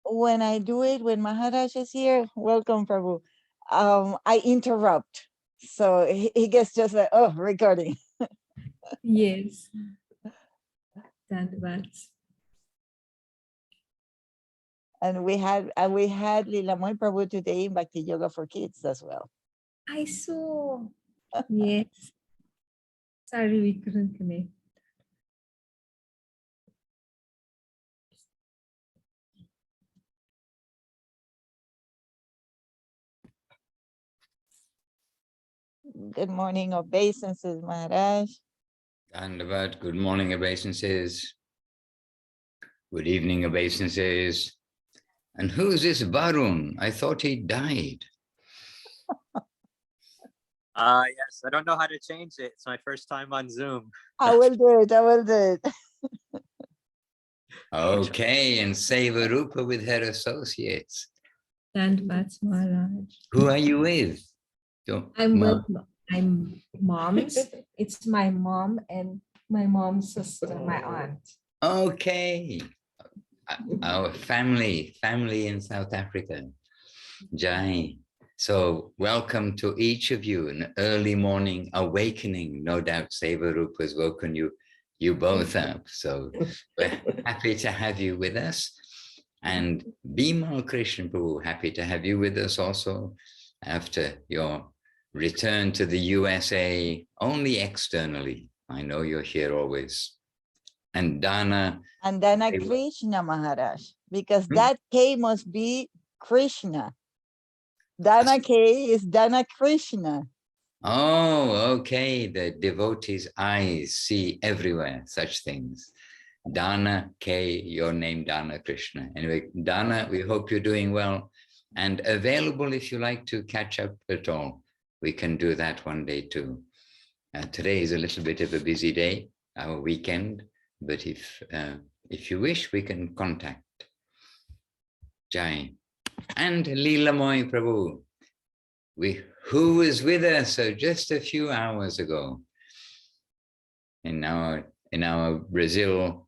when I do it, when Maharaj is here, welcome Prabhu, I interrupt. So he gets just like, oh, recording. Yes. Dandavat. And we had Lilamoy Prabhu today in Bhakti Yoga for Kids as well. I saw. Yes. Sorry, we couldn't connect. Good morning, obeisances, Maharaj. Dandavat, good morning, obeisances. Good evening, obeisances. And who's this Varun? I thought he died. Yes, I don't know how to change it. It's my first time on Zoom. I will do it. I will do it. Okay, and Seva-rupa with her associates. Dandavat Maharaj. Who are you with? I'm mom's. It's my mom and my mom's sister, my aunt. Okay. Our family in South Africa. Jai. So welcome to each of you, an early morning awakening. No doubt Seva-rupa has woken you both up. So we're happy to have you with us. And Bimal Krishna Prabhu, happy to have you with us also after your return to the USA, only externally. I know you're here always. And Dana. And Dana Krishna Maharaj, because that K must be Krishna. Dana K is Dana Krishna. Oh, okay. The devotees' eyes see everywhere such things. Dana K, your name Dana Krishna. Anyway, Dana, we hope you're doing well and available if you like to catch up at all. We can do that one day too. Today is a little bit of a busy day, our weekend, but if you wish, we can contact. Jai. And Leelamoy Prabhu, who was with us just a few hours ago in our Brazil,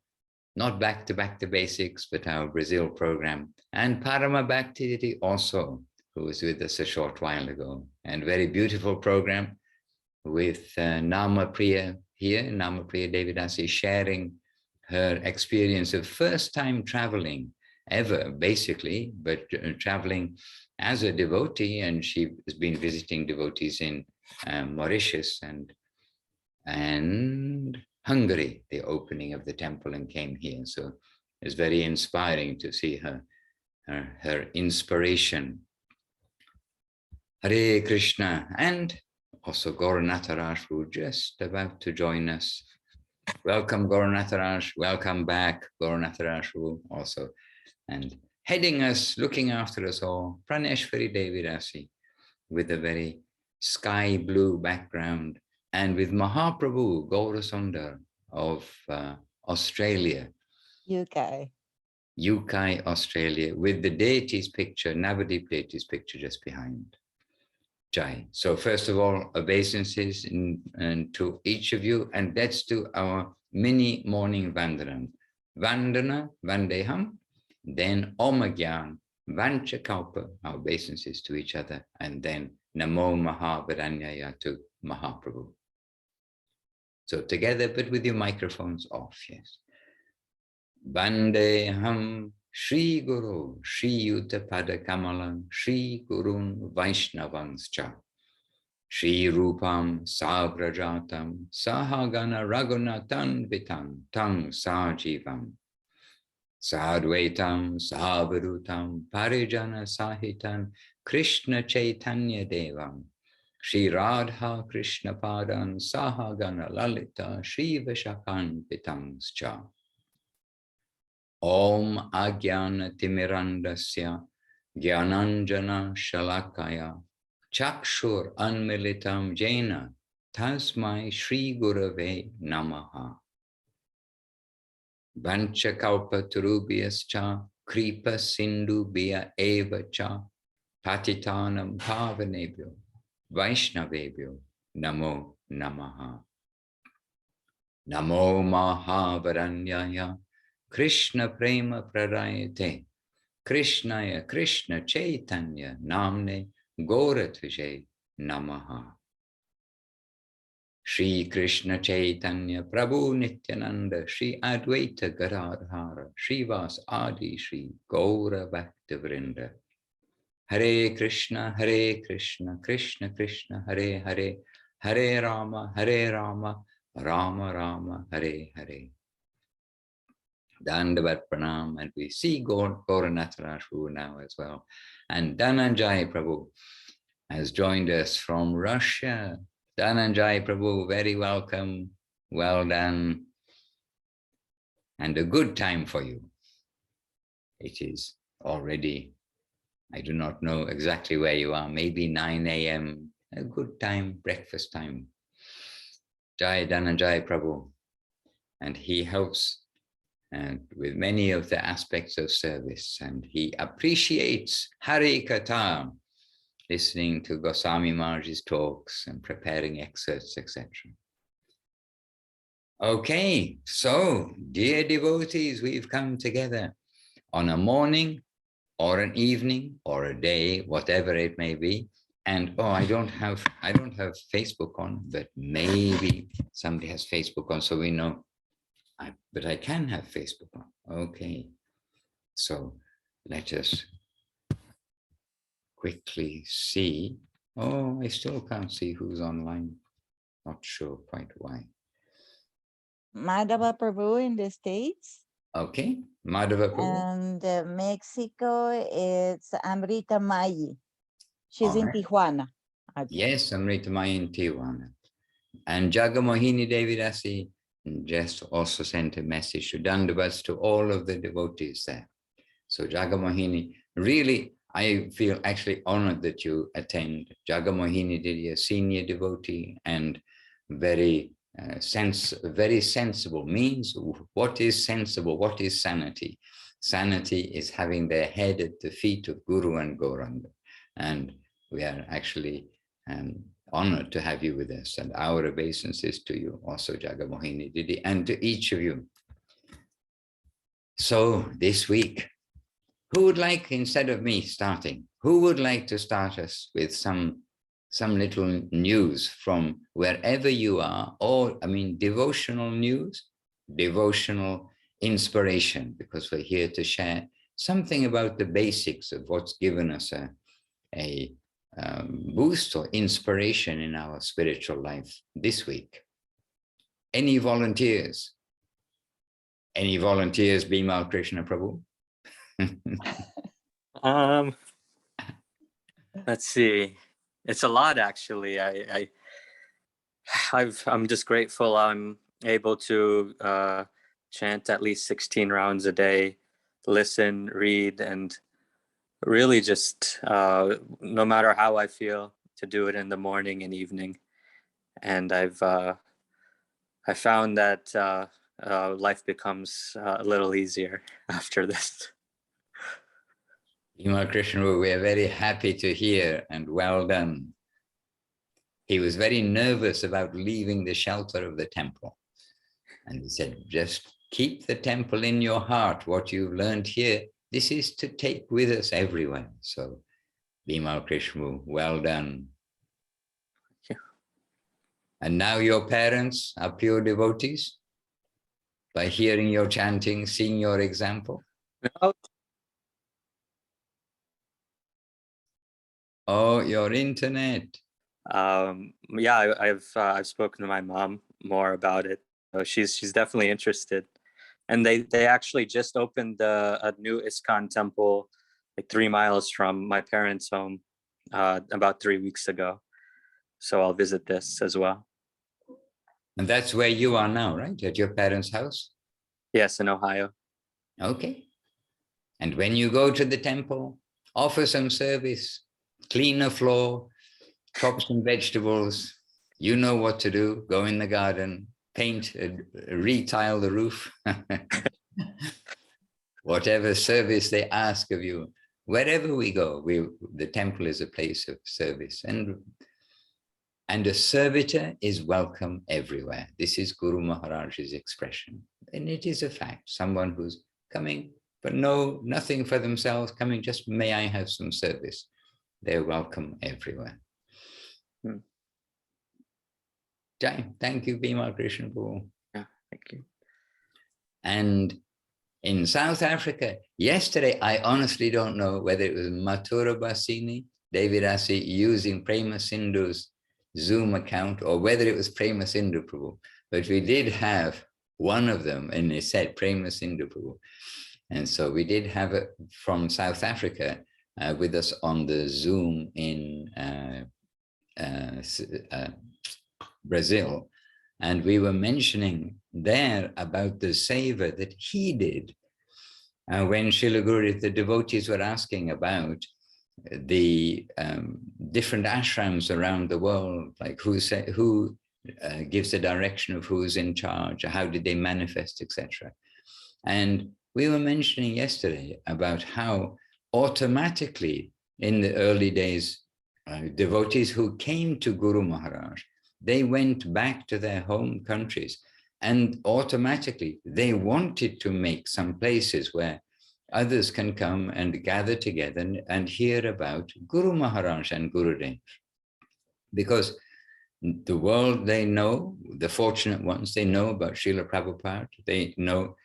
not back to basics, but our Brazil program, and Parama Bhakti also, who was with us a short while ago, and very beautiful program with Nama Priya here, Nama Priya Devidasi, sharing her experience of first time traveling ever, basically, but traveling as a devotee, and she has been visiting devotees in Mauritius and Hungary, the opening of the temple, and came here. So it's very inspiring to see her inspiration. Hare Krishna. And also Gauranataraj, who just about to join us. Welcome, Gauranataraj. Welcome back, Gauranataraj, also. And heading us, looking after us all, Praneshwari Devidasi, with a very sky blue background, and with Mahaprabhu Gaurasundar of Australia. UK, Australia, with the deity's picture, Navadip deity's picture just behind. Jai. So first of all, obeisances and to each of you, and let's do our mini morning Vandana. Vandana, Vandeham, then Omagyan, Vanchakalpa, our obeisances to each other, and then Namo Mahavaranyaya to Mahaprabhu. So together, but with your microphones off, yes. Vandeham Shri Guru, Shri Yuta Pada Kamalam, Shri Gurun Vaishnavanscha, Shri Rupam Sagrajatam, Sahagana Raghunatan Vitam, Tang Sajivam, Sadvaitam Savadutam, Parijana Sahitan, Krishna Chaitanya Devam, Shri Radha Krishna Padan, Sahagana Lalita, Shri Vishakan Vitangscha. Om Agyana Timirandasya Gyananjana Shalakaya Chakshur Anmilitam Jena Tasmai Shri Gurave Namaha. Vanchakalpa Turubhyascha Kripa Sindhu Bhya Eva Cha Patitanam Pavanebhyo Vaishnavebhyo Namo Namaha. Namo Mahavaranyaya Krishna Prema Prarayate Krishnaya Krishna Chaitanya Namne Gauratvije Namaha. Shri Krishna Chaitanya Prabhu Nityananda Shri Advaita Gadadhara Srivas Adi Shri Gaura Bhaktavrinda. Hare Krishna Krishna Krishna Hare Hare, Hare Rama Rama Rama Hare Hare. Dandavat Pranam, and we see Gauranath Raju now as well. And Dhananjay Prabhu has joined us from Russia. Dhananjay Prabhu, very welcome, well done, and a good time for you. It is already, I do not know exactly where you are, maybe 9 a.m., a good time, breakfast time. Jai Dhananjay Prabhu, and he helps with many of the aspects of service, and he appreciates Hari Katha, listening to Goswami Maharaj's talks and preparing excerpts, etc. Okay, so dear devotees, we've come together on a morning or an evening or a day, whatever it may be. And oh, I don't have Facebook on, but maybe somebody has Facebook on, so we know. But I can have Facebook on. Okay, so let us quickly see. Oh, I still can't see who's online. Not sure quite why. Madhava Prabhu in the States. Okay, Madhava Prabhu. And Mexico, it's Amrita Mayi. She's All in right. Tijuana. Yes, Amrita Mai in Tijuana. And Jagamohini Devidasi just also sent a message to Dandavats to all of the devotees there. So Jagamohini, really, I feel actually honored that you attend. Jagamohini Didi, a senior devotee and very sensible, means what is sensible, what is sanity? Sanity is having their head at the feet of Guru and Gauranga. And we are actually honored to have you with us, and our obeisances to you also, Jagamohini Didi, and to each of you. So this week, who would like, instead of me starting, who would like to start us with some little news from wherever you are, or I mean devotional news, devotional inspiration, because we're here to share something about the basics of what's given us a boost or inspiration in our spiritual life this week. Any volunteers? Any volunteers, Bimal Krishna Prabhu? Let's see. It's a lot, actually. I'm just grateful I'm able to chant at least 16 rounds a day, listen, read, and really just no matter how I feel, to do it in the morning and evening. And I found that life becomes a little easier after this. Bimal Krishna, we are very happy to hear, and well done. He was very nervous about leaving the shelter of the temple. And he said, just keep the temple in your heart. What you've learned here, this is to take with us everywhere. So, Bimal Krishna, well done. Thank you. And now your parents are pure devotees by hearing your chanting, seeing your example. Oh, your internet. Yeah, I've spoken to my mom more about it. So she's definitely interested. And they actually just opened a new Iskcon Temple like 3 miles from my parents' home about 3 weeks ago. So I'll visit this as well. And that's where you are now, right? At your parents' house? Yes, in Ohio. Okay. And when you go to the temple, offer some service, clean the floor, chop some vegetables. You know what to do. Go in the garden, paint, retile the roof. Whatever service they ask of you, wherever we go, the temple is a place of service. And a servitor is welcome everywhere. This is Guru Maharaj's expression. And it is a fact. Someone who's coming but no, nothing for themselves, coming just, may I have some service? They're welcome everywhere. Jai, thank you, Bhima Krishna Prabhu. Yeah, thank you. And in South Africa, yesterday, I honestly don't know whether it was Mathura Basini, Devidasi using Prema Sindhu's Zoom account, or whether it was Prema Sindhu Prabhu, but we did have one of them, and they said Prema Sindhu Prabhu. And so we did have it from South Africa with us on the Zoom in Brazil. And we were mentioning there about the seva that he did. When Srila Gurudev, the devotees were asking about the different ashrams around the world, like who gives the direction of who's in charge, how did they manifest, etc. And we were mentioning yesterday about how automatically in the early days, devotees who came to Guru Maharaj, they went back to their home countries, and automatically they wanted to make some places where others can come and gather together and hear about Guru Maharaj and Gurudev. Because the world, they know, the fortunate ones, they know about Srila Prabhupada, they know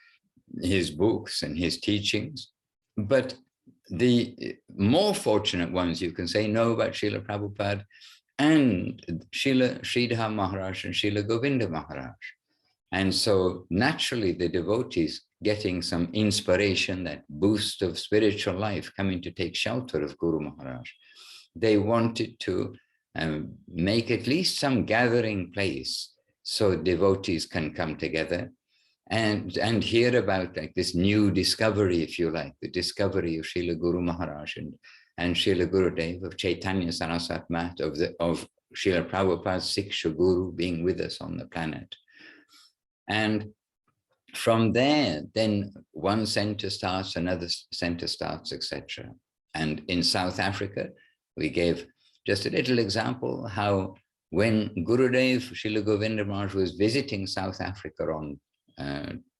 his books and his teachings, but the more fortunate ones, you can say, know about Srila Prabhupada and Srila Sridhar Maharaj and Srila Govinda Maharaj. And so naturally the devotees getting some inspiration, that boost of spiritual life, coming to take shelter of Guru Maharaj, they wanted to make at least some gathering place so devotees can come together and hear about like this new discovery, if you like, the discovery of Srila Guru Maharaj and Srila Gurudev, of Chaitanya Saraswat Mat, of Srila Prabhupada's Siksha Guru being with us on the planet. And from there, then one center starts, another center starts, etc. And in South Africa, we gave just a little example how when Gurudev, Srila Govinda Maharaj, was visiting South Africa on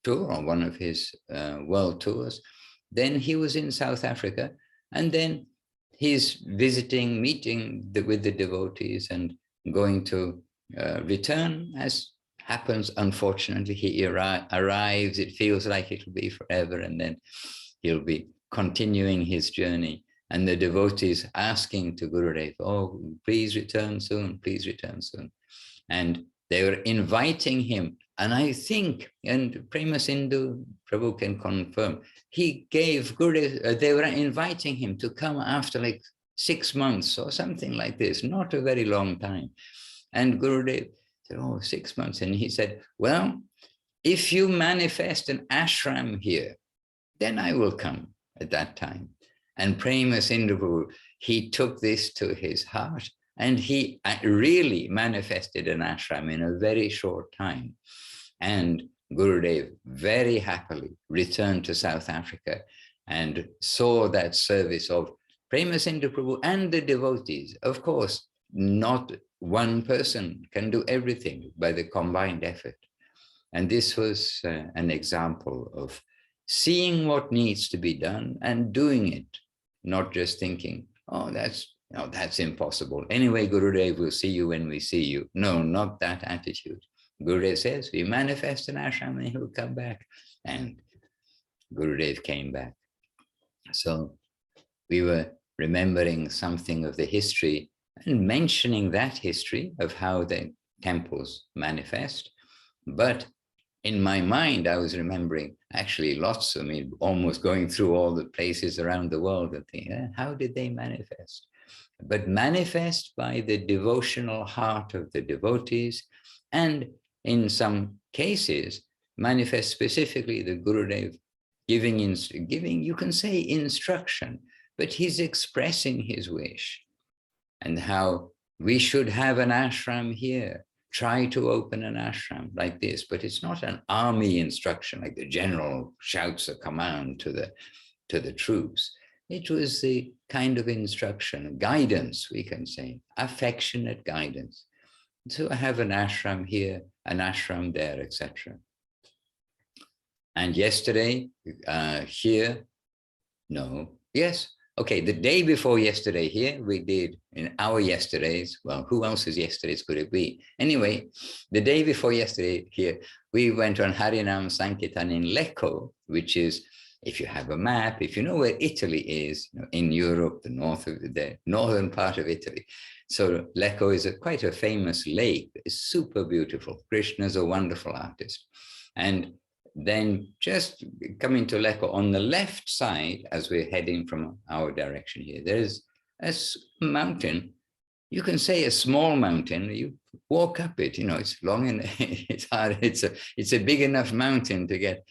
tour, on one of his world tours, then he was in South Africa, and then he's visiting, meeting with the devotees and going to return, as happens. Unfortunately, he arrives, it feels like it'll be forever, and then he'll be continuing his journey. And the devotees asking to Gurudev, oh, please return soon, please return soon. And they were inviting him. And I think, and Prema Sindhu Prabhu can confirm, he gave Gurudev, they were inviting him to come after like 6 months or something like this, not a very long time. And Gurudev said, oh, 6 months. And he said, well, if you manifest an ashram here, then I will come at that time. And Prema Sindhu Prabhu, he took this to his heart, and he really manifested an ashram in a very short time. And Gurudev very happily returned to South Africa and saw that service of Prema Sindhu Prabhu and the devotees. Of course, not one person can do everything by the combined effort. And this was an example of seeing what needs to be done and doing it, not just thinking, oh, that's impossible. Anyway, Gurudev will see you when we see you. No, not that attitude. Gurudev says, we manifest an ashram and he'll come back. And Gurudev came back. So we were remembering something of the history and mentioning that history of how the temples manifest. But in my mind, I was remembering actually lots, I mean, almost going through all the places around the world and thinking, how did they manifest? But manifest by the devotional heart of the devotees, and in some cases, manifest specifically the Gurudev giving, you can say instruction, but he's expressing his wish, and how we should have an ashram here. Try to open an ashram like this, but it's not an army instruction, like the general shouts a command to the troops. It was the kind of instruction, guidance, we can say, affectionate guidance. So I have an ashram here, an ashram there, etc. And yesterday, here, no, yes. Okay, the day before yesterday here, we did in our yesterdays, well, who else's yesterdays could it be? Anyway, the day before yesterday here, we went on Harinam Sankirtan in Lecco, which is, if you have a map, if you know where Italy is, you know, in Europe, the northern part of Italy. So Lecco is quite a famous lake. It's super beautiful. Krishna's a wonderful artist. And then just coming to Lecco, on the left side, as we're heading from our direction here, there's a mountain. You can say a small mountain. You walk up it, you know, it's long and it's hard. It's a big enough mountain to get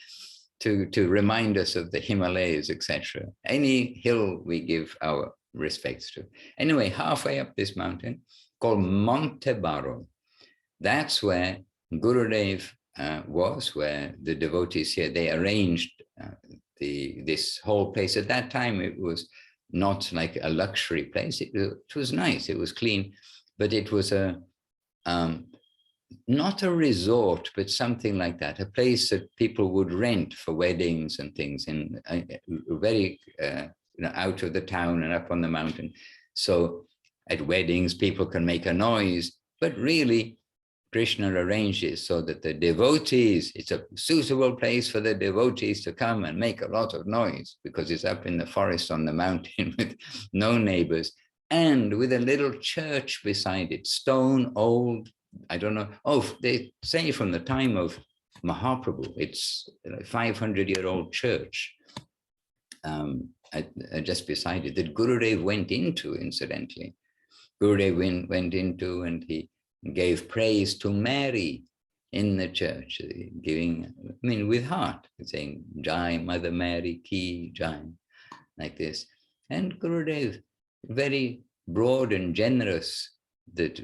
to remind us of the Himalayas, etc. Any hill we give our respects to. Anyway, halfway up this mountain called Montebaro, that's where Gurudev was, where the devotees here, they arranged this whole place. At that time, it was not like a luxury place. It was nice, it was clean, but it was not a resort, but something like that, a place that people would rent for weddings and things, in very out of the town and up on the mountain. So at weddings, people can make a noise, but really Krishna arranges so that the devotees, it's a suitable place for the devotees to come and make a lot of noise, because it's up in the forest on the mountain with no neighbors, and with a little church beside it, stone, old, I don't know. Oh, they say from the time of Mahaprabhu, it's a 500-year-old church just beside it, that Gurudev went into, incidentally. Gurudev went into, and he gave praise to Mary in the church, giving, I mean, with heart, saying, Jai, Mother Mary, Ki, Jai, like this. And Gurudev, very broad and generous, that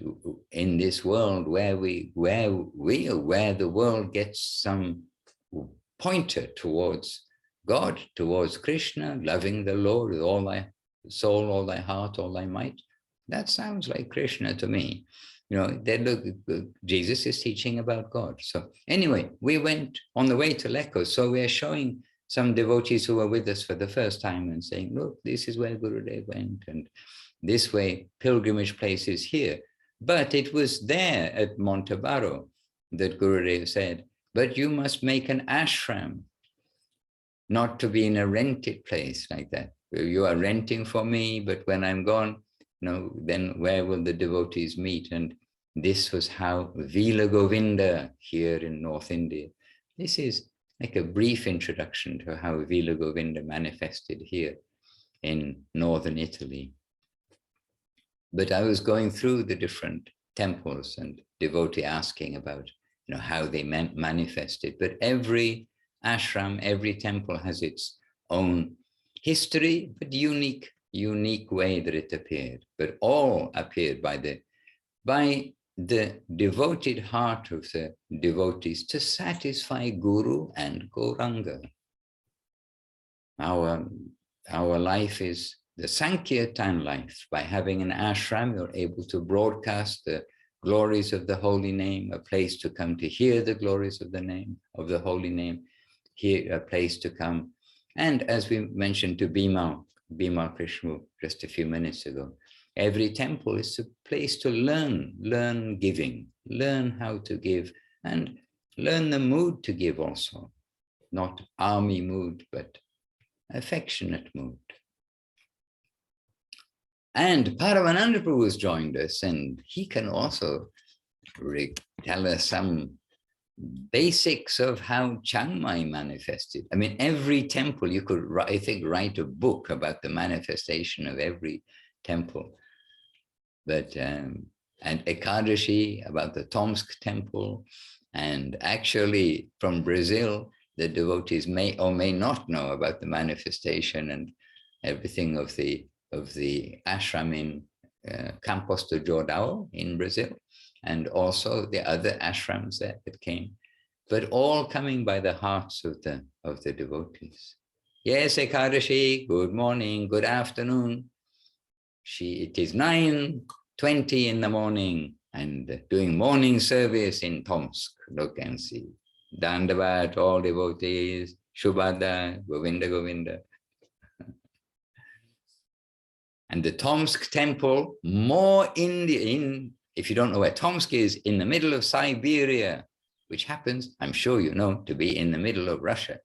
in this world where the world gets some pointer towards God, towards Krishna, loving the Lord with all thy soul, all thy heart, all thy might. That sounds like Krishna to me. You know, then look, Jesus is teaching about God. So anyway, we went on the way to Lecco. So we're showing some devotees who were with us for the first time and saying, look, this is where Gurudev went, and this way pilgrimage place is here. But it was there at Montebaro that Gurudev said, but you must make an ashram, not to be in a rented place like that. You are renting for me, but when I'm gone, no, then where will the devotees meet? And this was how Vila Govinda here in North India. This is like a brief introduction to how Vila Govinda manifested here in northern Italy. But I was going through the different temples and devotee asking about, you know, how they manifested. But every ashram, every temple has its own history, but unique way that it appeared. But all appeared by the devoted heart of the devotees to satisfy Guru and Gauranga. Our life is the Sankirtan life. By having an ashram, you're able to broadcast the glories of the holy name, a place to come to hear the glories of the name, of the holy name, here a place to come. And as we mentioned to Bhima Krishna just a few minutes ago, every temple is a place to learn giving, learn how to give, and learn the mood to give also. Not army mood, but affectionate mood. And Paramananda Prabhu has joined us, and he can also tell us some basics of how Chiang Mai manifested. I mean, every temple, you could, I think, write a book about the manifestation of every temple. But, and Ekadashi, about the Tomsk temple, and actually from Brazil, the devotees may or may not know about the manifestation and everything of the ashram in Campos do Jordão in Brazil, and also the other ashrams that came, but all coming by the hearts of the devotees. Yes, Ekadashi, good morning, good afternoon. It is 9:20 in the morning and doing morning service in Tomsk. Look and see. Dandavat, all devotees. Shubhada, Govinda, Govinda. And the Tomsk temple, more Indian, if you don't know where Tomsk is, in the middle of Siberia, which happens, I'm sure you know, to be in the middle of Russia.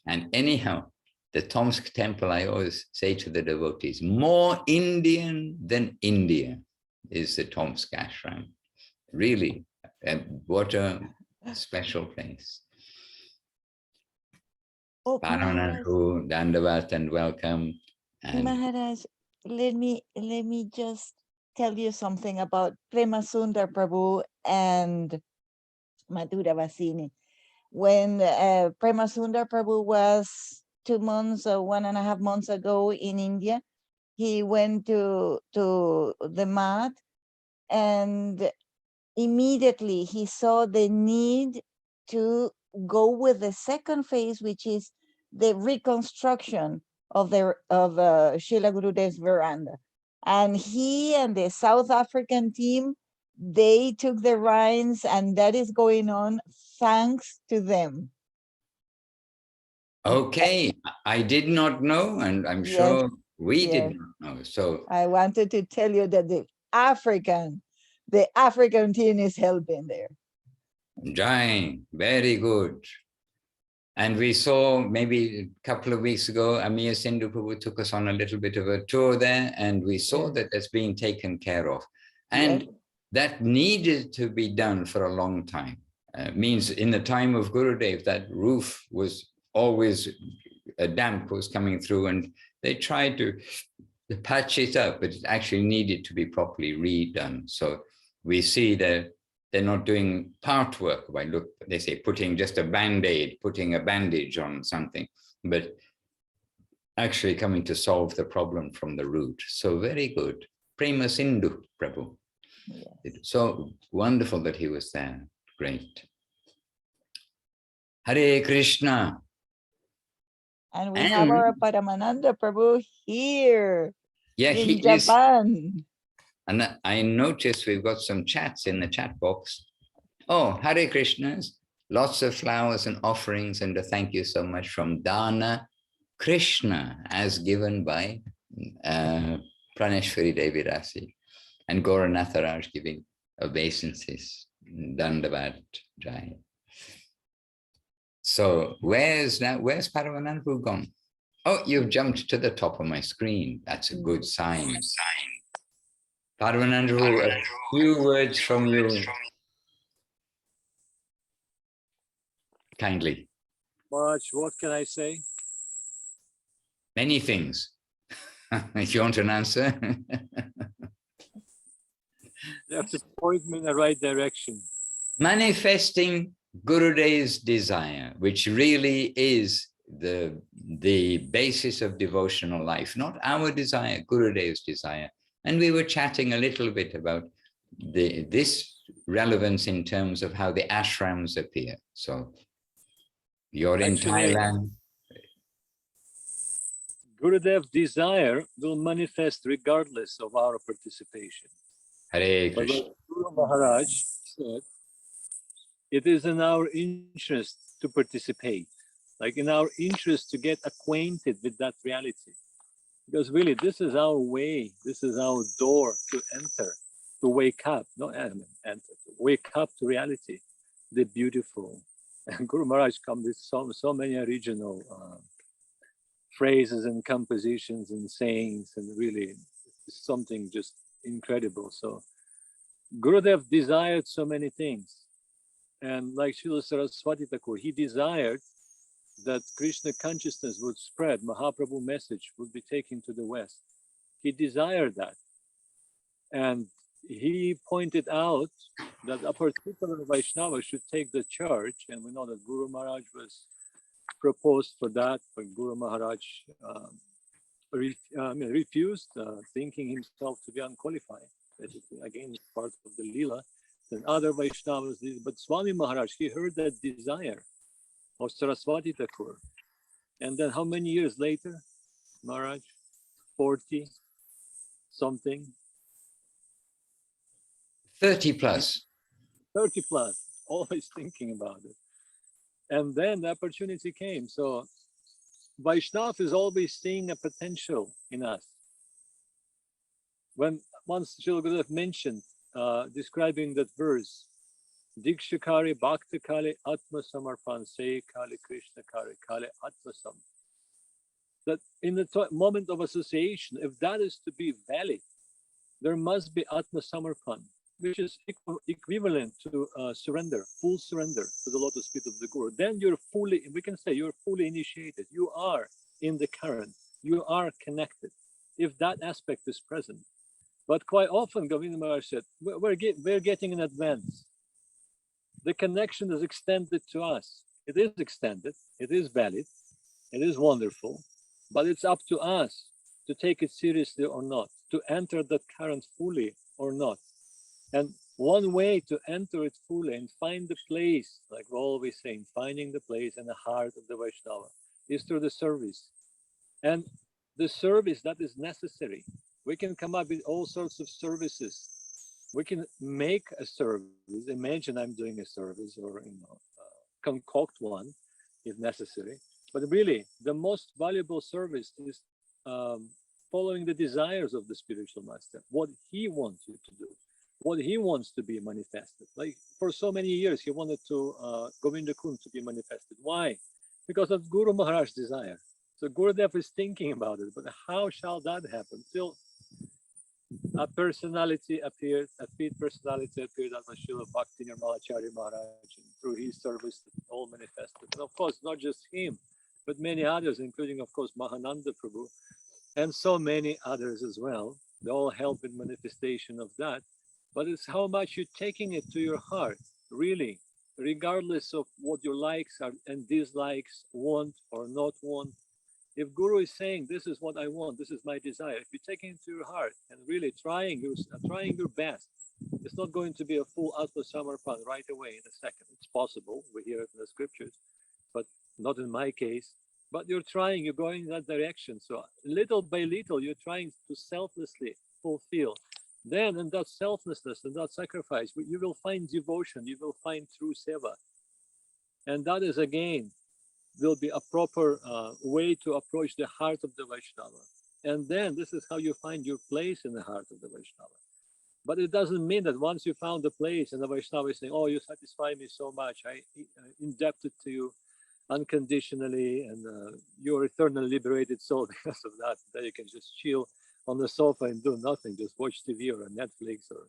And anyhow, the Tomsk temple, I always say to the devotees, more Indian than India is the Tomsk ashram. Really, what a special place. Oh, Maharaj, Parananku, Dandavat, and welcome. And Maharaj, let me just tell you something about Prema Sundar Prabhu and Madhura Vasini. When Prema Sundar Prabhu was 2 months or 1.5 months ago in India, he went to the mat, and immediately he saw the need to go with the second phase, which is the reconstruction of Srila Gurudev's veranda. And he and the South African team, they took the reins, and that is going on thanks to them. okay, I did not know, and I'm Yes, sure we yes. did not know. So I wanted to tell you that the African team is helping there. Jai, very good. And we saw maybe a couple of weeks ago, Amir Sindhu Prabhu took us on a little bit of a tour there, and we saw Yes. that that's being taken care of. And Yes. that needed to be done for a long time. Means in the time of Gurudev, that roof was always, a damp was coming through, and they tried to patch it up, but it actually needed to be properly redone. So we see that they're not doing part work by they say putting just a band-aid, putting a bandage on something, but actually coming to solve the problem from the root. So very good. Prema Sindhu Prabhu. Yes. It's so wonderful that he was there. Great. Hare Krishna. And we have our Paramananda Prabhu here in Japan. And I noticed we've got some chats in the chat box. Oh, Hare Krishnas, lots of flowers and offerings, and a thank you so much from Dana Krishna, as given by Praneshwari Devi Rasi, and Gauranath Raj giving obeisances. Dandavad Jai. So where's Paramananda gone? Oh, you've jumped to the top of my screen. That's a good sign. Paramananda, a few words from you. Kindly. Maharaj, what can I say? Many things. If you want an answer. You have to point me in the right direction. Manifesting Gurudev's desire, which really is the basis of devotional life, not our desire, Gurudev's desire. And we were chatting a little bit about this relevance in terms of how the ashrams appear. So you're in Thailand. Gurudev's desire will manifest regardless of our participation. Hare But Krishna. what Guru Maharaj said, it is in our interest to participate, like in our interest to get acquainted with that reality. Because really, this is our way, this is our door to enter, to wake up, not enter, to wake up to reality, the beautiful. And Guru Maharaj comes with so many original phrases and compositions and sayings, and really something just incredible. So Gurudev desired so many things. And like Srila Saraswati Thakur, he desired that Krishna consciousness would spread, Mahaprabhu message would be taken to the West. He desired that. And he pointed out that a particular Vaishnava should take the charge. And we know that Guru Maharaj was proposed for that, but Guru Maharaj refused, thinking himself to be unqualified. Basically, again, it's part of the Leela. Then other Vaishnavas did, but Swami Maharaj, he heard that desire of Saraswati Thakur. And then how many years later, Maharaj? 40 something? 30 plus. 30 plus, always thinking about it. And then the opportunity came. So Vaishnav is always seeing a potential in us. When once Srila Gurudev mentioned, describing that verse, Dikshakari Bhakti Kali Atma Samarpan Se Kali Krishna Kali Kali Atma Sam. That in the moment of association, if that is to be valid, there must be Atma Samarpan, which is equivalent to surrender, full surrender to the lotus feet of the Guru. Then you're fully, we can say you're fully initiated. You are in the current. You are connected, if that aspect is present. But quite often, Govinda Maharaj said, we're getting in advance. The connection is extended to us. It is extended, it is valid, it is wonderful, but it's up to us to take it seriously or not, to enter that current fully or not. And one way to enter it fully and find the place, like we're always saying, finding the place in the heart of the Vaishnava, is through the service. And the service that is necessary. We can come up with all sorts of services. We can make a service. Imagine I'm doing a service, or concoct one if necessary. But really, the most valuable service is following the desires of the spiritual master, what he wants you to do, what he wants to be manifested. Like for so many years, he wanted to Govinda Kund to be manifested. Why? Because of Guru Maharaj's desire. So Gurudev is thinking about it, but how shall that happen? Till a personality appeared, a feet personality appeared as Srila Bhakti Nirmalacharya Maharaj, and through his service, it all manifested. And of course, not just him, but many others, including, of course, Mahananda Prabhu, and so many others as well. They all help in manifestation of that. But it's how much you're taking it to your heart, really, regardless of what your likes are and dislikes, want or not want. If Guru is saying, this is what I want, this is my desire, if you're taking it to your heart and really trying your best, it's not going to be a full Atma Samarpan right away in a second. It's possible, we hear it in the scriptures, but not in my case. But you're trying, you're going in that direction. So little by little, you're trying to selflessly fulfill. Then in that selflessness and that sacrifice, you will find devotion, you will find true seva. And that is again, will be a proper way to approach the heart of the Vaishnava. And then this is how you find your place in the heart of the Vaishnava. But it doesn't mean that once you found the place and the Vaishnava is saying, oh, you satisfy me so much, I indebted to you unconditionally, and you're eternally liberated soul because of that. Then you can just chill on the sofa and do nothing, just watch TV or Netflix or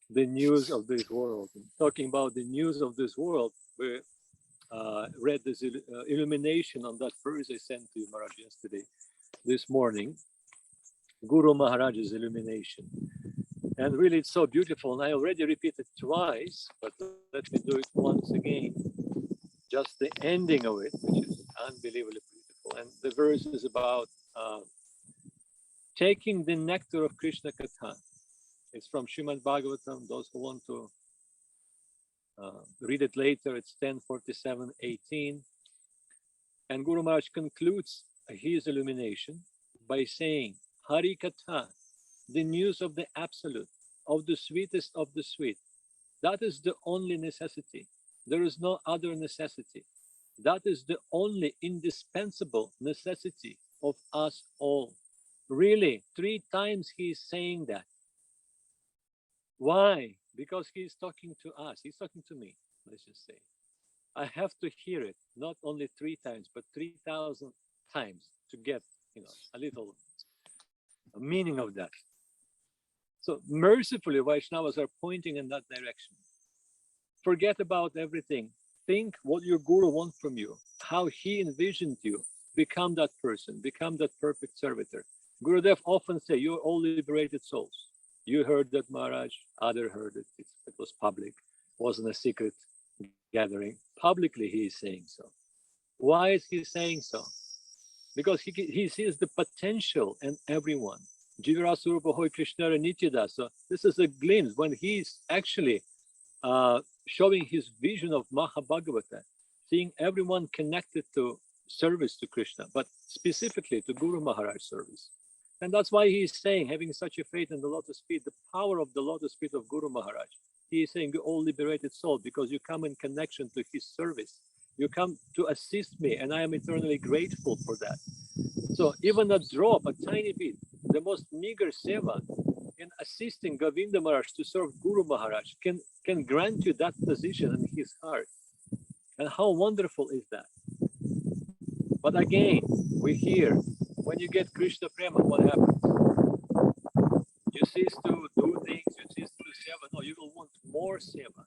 the news of this world. And talking about the news of this world, we read this illumination on that verse I sent to you, Maharaj, yesterday, this morning, Guru Maharaj's illumination. And really it's so beautiful, and I already repeated twice, but let me do it once again. Just the ending of it, which is unbelievably beautiful. And the verse is about taking the nectar of Krishna Katha. It's from Srimad Bhagavatam. Those who want to read it later, it's 10:47:18. And Guru Maharaj concludes his illumination by saying, Hari Katha, the news of the absolute, of the sweetest of the sweet. That is the only necessity. There is no other necessity. That is the only indispensable necessity of us all. Really, 3 times he is saying that. Why? Because he is talking to us. He's talking to me, let's just say. I have to hear it, not only 3 times, but 3,000 times to get, a little meaning of that. So mercifully, Vaishnavas are pointing in that direction. Forget about everything. Think what your Guru wants from you, how he envisioned you. Become that person, become that perfect servitor. Gurudev often say, you're all liberated souls. You heard that, Maharaj, other heard it. It was public, wasn't a secret gathering. Publicly he is saying so. Why is he saying so? Because he sees the potential in everyone. Jivarasurupa Hoy Krishna Nityada. So this is a glimpse when he's actually showing his vision of Mahabhagavata, seeing everyone connected to service to Krishna, but specifically to Guru Maharaj service. And that's why he is saying, having such a faith in the lotus feet, the power of the lotus feet of Guru Maharaj. He is saying, you're all liberated soul, because you come in connection to his service. You come to assist me, and I am eternally grateful for that. So even a drop, a tiny bit, the most meager seva in assisting Govinda Maharaj to serve Guru Maharaj can grant you that position in his heart. And how wonderful is that? But again, we hear, when you get Krishna Prema, what happens? You cease to do things, you cease to do seva. No, you will want more seva.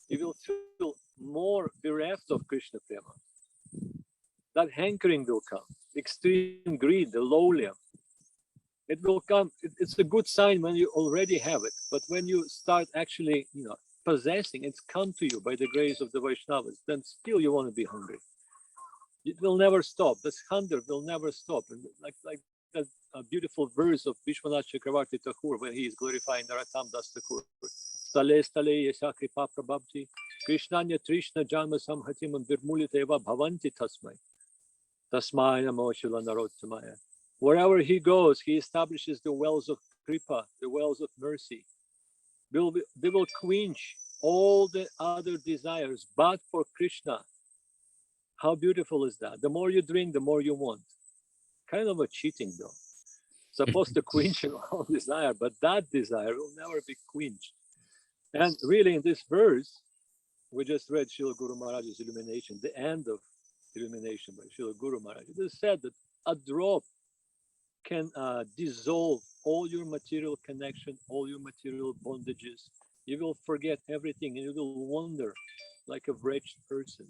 You will feel more bereft of Krishna Prema. That hankering will come, extreme greed, the lowliam. It will come. It's a good sign when you already have it. But when you start actually, possessing, it's come to you by the grace of the Vaishnavas, then still you want to be hungry. It will never stop. This hunger will never stop. And like that beautiful verse of Vishwanath Chakravarti Thakur when he is glorifying Narottam Das Thakur. Stale stale yasha kripa prabhavti Krishnanya Trishna Janma Samhatimam Virmuliteva Bhavanti Tasmai. Tasmai Namo Shila Narottamaya. Wherever he goes, he establishes the wells of kripa, the wells of mercy. They will quench all the other desires, but for Krishna. How beautiful is that? The more you drink, the more you want. Kind of a cheating though. Supposed to quench all desire, but that desire will never be quenched. And really in this verse, we just read Srila Guru Maharaj's illumination, the end of illumination by Srila Guru Maharaj. It is said that a drop can dissolve all your material connection, all your material bondages. You will forget everything and you will wander like a wretched person,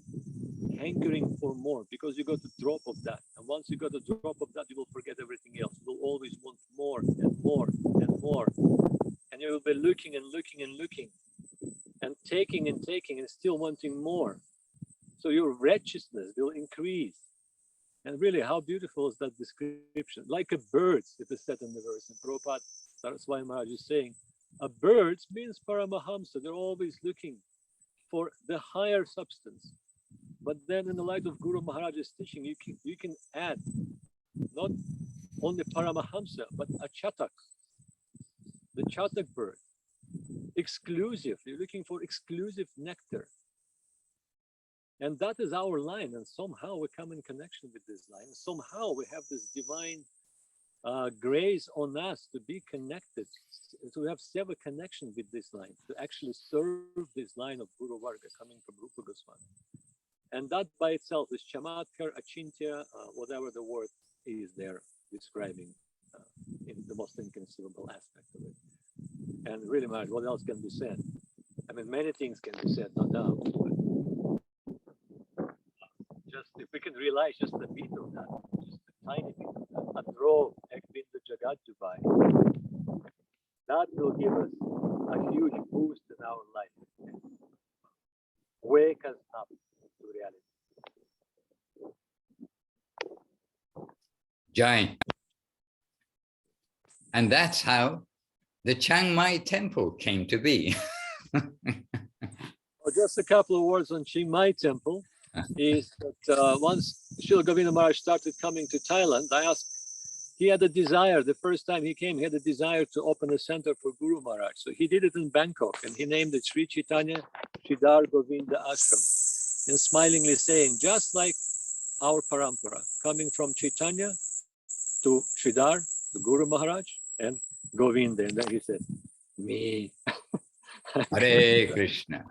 hankering for more because you got a drop of that. And once you got a drop of that, you will forget everything else. You will always want more and more and more. And you will be looking and looking and looking and taking and still wanting more. So your wretchedness will increase. And really, how beautiful is that description? Like a bird, it is said in the verse. And Prabhupada Saraswati Maharaj is saying, a bird means Paramahamsa. They're always looking for the higher substance. But then in the light of Guru Maharaj's teaching, you can add not only Paramahamsa, but a Chatak, the Chatak bird. Exclusive, you're looking for exclusive nectar. And that is our line, and somehow we come in connection with this line. Somehow we have this divine grace on us to be connected, to have seva connection with this line, to actually serve this line of Guru Varga coming from Rupa Goswami. And that by itself is Chamatkar, Achintya, whatever the word is there describing in the most inconceivable aspect of it. And really, Maharaj, what else can be said? I mean, many things can be said, no doubt. But just if we can realize just a bit of that, just a tiny bit of that, a drop, ek bindu jagat jubai, that will give us a huge boost in our life. Wake us up to reality. Jai. And that's how the Chiang Mai Temple came to be. Well, just a couple of words on Chiang Mai Temple is that once Srila Govinda Maharaj started coming to Thailand, I asked, he had a desire, the first time he came, he had a desire to open a center for Guru Maharaj. So he did it in Bangkok and he named it Sri Chaitanya Sridhar Govinda Ashram. And smilingly saying, just like our parampara, coming from Chaitanya to Sridhar, to Guru Maharaj, and Govinda. And then he said, me. Hare Krishna.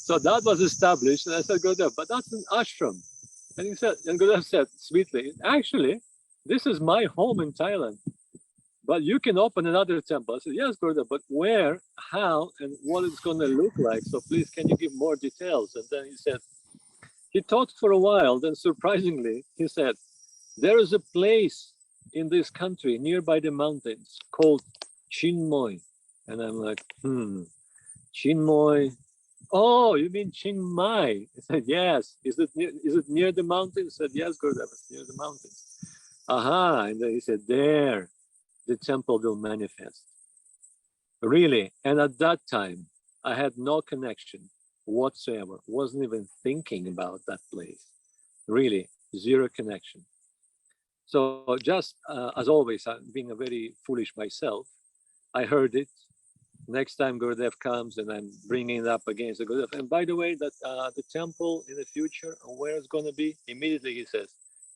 So that was established, and I said, Gurudev, but that's an ashram. And he said, and Gurudev said sweetly, actually, this is my home in Thailand, but you can open another temple. I said, yes, Gurudev, but where, how, and what it's going to look like? So please, can you give more details? And then he said, he thought for a while, then surprisingly, he said, there is a place in this country nearby the mountains called Chinmoy. And I'm like, Chinmoy. Oh, you mean Chiang Mai? I said, yes. Is it near the mountains? I said, yes, Gurudev, it's near the mountains. Aha. And then he said, there, the temple will manifest. Really. And at that time, I had no connection whatsoever. Wasn't even thinking about that place. Really, zero connection. So just as always, being a very foolish myself, I heard it next time Gurudev comes, and I'm bringing it up against the Gurudev. And by the way, that the temple in the future, where it's going to be, immediately he says,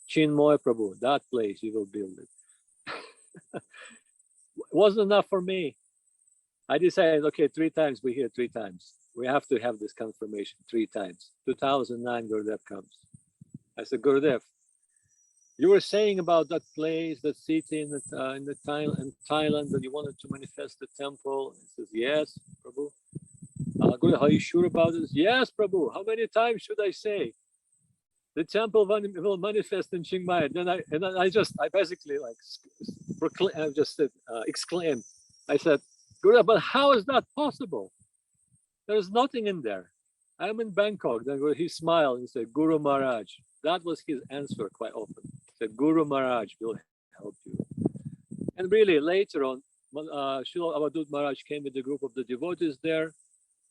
Chinmoy Prabhu, that place, you will build it. Wasn't enough for me. I decided, okay, 3 times, we're here 3 times. We have to have this confirmation 3 times. 2009, Gurudev comes. I said, Gurudev, you were saying about that place, that city in Thailand, that you wanted to manifest the temple. He says, yes, Prabhu. Gurudev, are you sure about this? Yes, Prabhu. How many times should I say? The temple will manifest in Chiang Mai. Then I basically like exclaimed. I said, Gurudev, but how is that possible? There's nothing in there. I'm in Bangkok. Then he smiled and said, Guru Maharaj. That was his answer quite often. He said, Guru Maharaj will help you. And really later on, Srila Avadut Maharaj came with a group of the devotees there.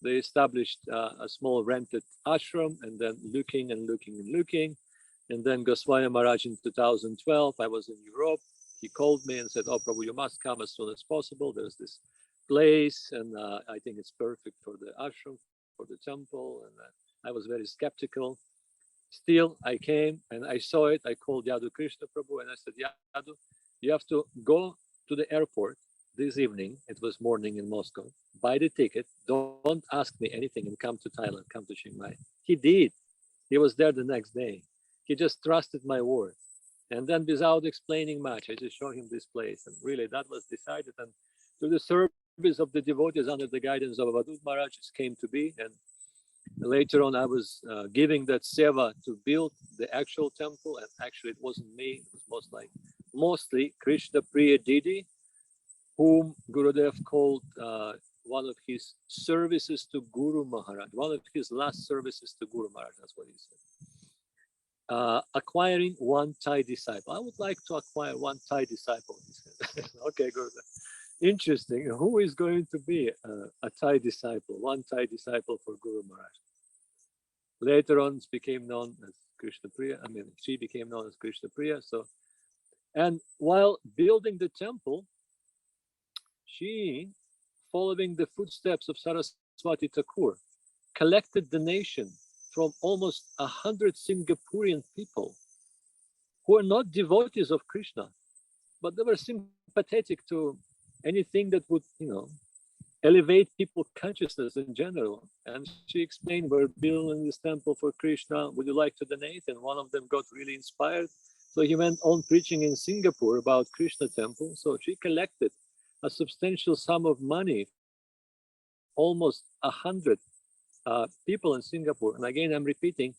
They established a small rented ashram, and then looking. And then Goswami Maharaj in 2012, I was in Europe. He called me and said, oh, Prabhu, you must come as soon as possible. There's this place, and I think it's perfect for the ashram, for the temple. And I was very skeptical. Still, I came and I saw it. I called Yadu Krishna Prabhu and I said, Yadu, you have to go to the airport this evening. It was morning in Moscow. Buy the ticket. Don't ask me anything and come to Thailand, come to Chiang Mai. He did. He was there the next day. He just trusted my word. And then without explaining much, I just showed him this place. And really that was decided. And through the service of the devotees under the guidance of Avadut Maharaj, it came to be. And later on, I was giving that seva to build the actual temple. And actually, it wasn't me. It was mostly Krishna Priya Didi, whom Gurudev called one of his services to Guru Maharaj, one of his last services to Guru Maharaj. That's what he said. Acquiring one Thai disciple. I would like to acquire one Thai disciple, he said. Okay, Gurudev. Interesting. Who is going to be a Thai disciple, one Thai disciple for Guru Maharaj? Later on, it became known as Krishna Priya. I mean, she became known as Krishna Priya. So, and while building the temple, she, following the footsteps of Saraswati Thakur, collected donation from almost 100 Singaporean people who are not devotees of Krishna, but they were sympathetic to anything that would, elevate people's consciousness in general. And she explained, we're building this temple for Krishna. Would you like to donate? And one of them got really inspired. So he went on preaching in Singapore about Krishna temple. So she collected a substantial sum of money, almost 100 people in Singapore. And again, I'm repeating,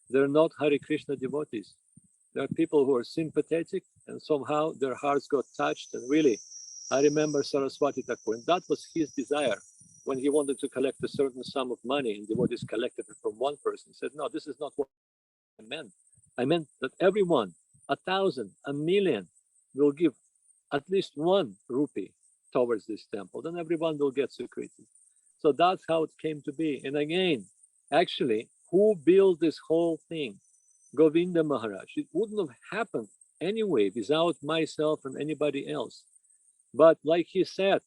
they're not Hare Krishna devotees. There are people who are sympathetic and somehow their hearts got touched. And really, I remember Saraswati Thakur, and that was his desire when he wanted to collect a certain sum of money and devotees collected it from one person. He said, no, this is not what I meant. I meant that everyone, 1,000, 1,000,000 will give at least 1 rupee towards this temple, then everyone will get Sukriti. So that's how it came to be. And again, actually, who built this whole thing? Govinda Maharaj. It wouldn't have happened anyway without myself and anybody else. But like he said,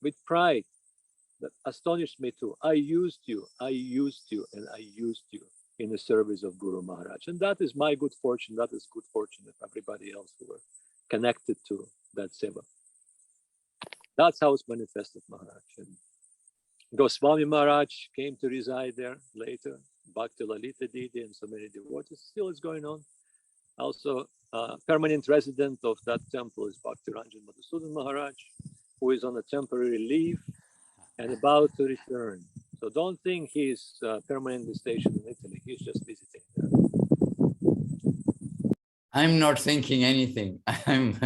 with pride, that astonished me too, I used you, and I used you in the service of Guru Maharaj. And that is my good fortune. That is good fortune of everybody else who were connected to that seva. That's how it's manifested, Maharaj. And Goswami Maharaj came to reside there later. Bhakti Lalita Didi and so many devotees. Still is going on. Also, permanent resident of that temple is Bhakti Ranjan Madhusudan Maharaj, who is on a temporary leave and about to return. So don't think he's permanently stationed in Italy. He's just visiting there. I'm not thinking anything. I'm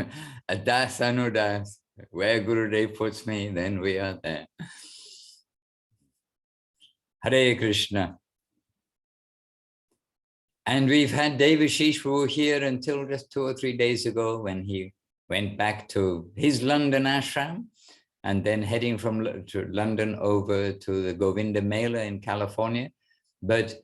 a das anudas. Where Gurudev puts me, then we are there. Hare Krishna. And we've had Devashish Prabhu here until just 2 or 3 days ago when he went back to his London ashram and then heading from London over to the Govinda Mela in California. But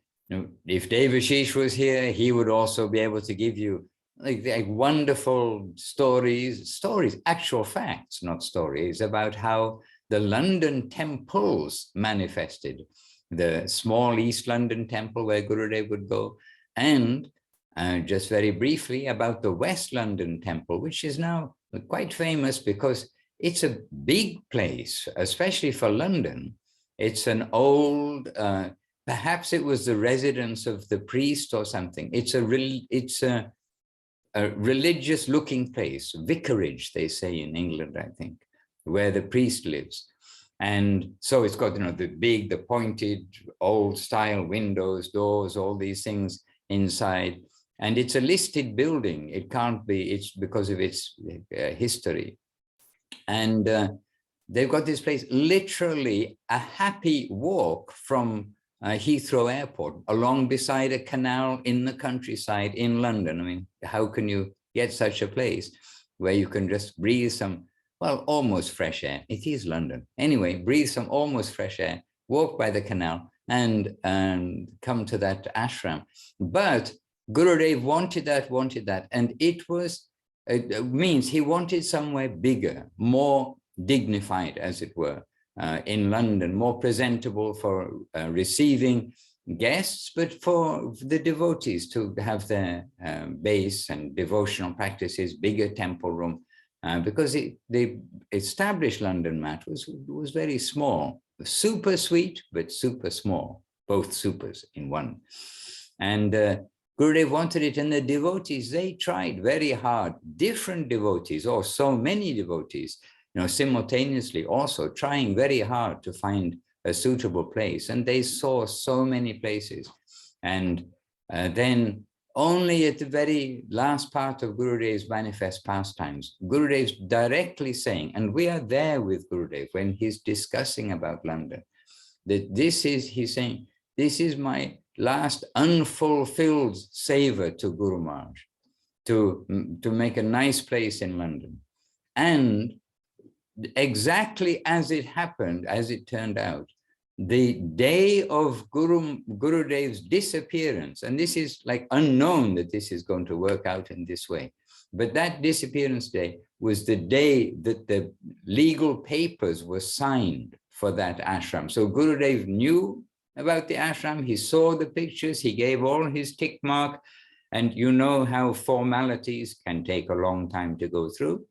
if Devashish was here, he would also be able to give you like wonderful stories, actual facts, not stories, about how the London temples manifested. The small East London temple where Gurudev would go, and just very briefly about the West London temple, which is now quite famous because it's a big place, especially for London. It's an old, perhaps it was the residence of the priest or something. It's a religious looking place, vicarage, they say in England, I think, where the priest lives. And so it's got, the big, the pointed, old style windows, doors, all these things inside. And it's a listed building. It can't be, it's because of its history. And they've got this place, literally a happy walk from Heathrow Airport, along beside a canal in the countryside in London. I mean, how can you get such a place where you can just breathe some, well, almost fresh air? It is London. Anyway, breathe some almost fresh air, walk by the canal, and come to that ashram. But Gurudev wanted that, and it means he wanted somewhere bigger, more dignified, as it were, in London, more presentable for receiving guests, but for the devotees to have their base and devotional practices, bigger temple room, because the established London mat was very small, super sweet, but super small, both supers in one. And Gurudev wanted it, and the devotees, they tried very hard, different devotees, or so many devotees, simultaneously also trying very hard to find a suitable place. And they saw so many places. And then only at the very last part of Gurudev's manifest pastimes, Gurudev's directly saying, and we are there with Gurudev when he's discussing about London, that he's saying, this is my last unfulfilled savor to Guru Maharaj, to make a nice place in London. And exactly as it happened, as it turned out, the day of Gurudev's disappearance, and this is like unknown that this is going to work out in this way, but that disappearance day was the day that the legal papers were signed for that ashram. So Gurudev knew about the ashram, he saw the pictures, he gave all his tick mark, and you know how formalities can take a long time to go through.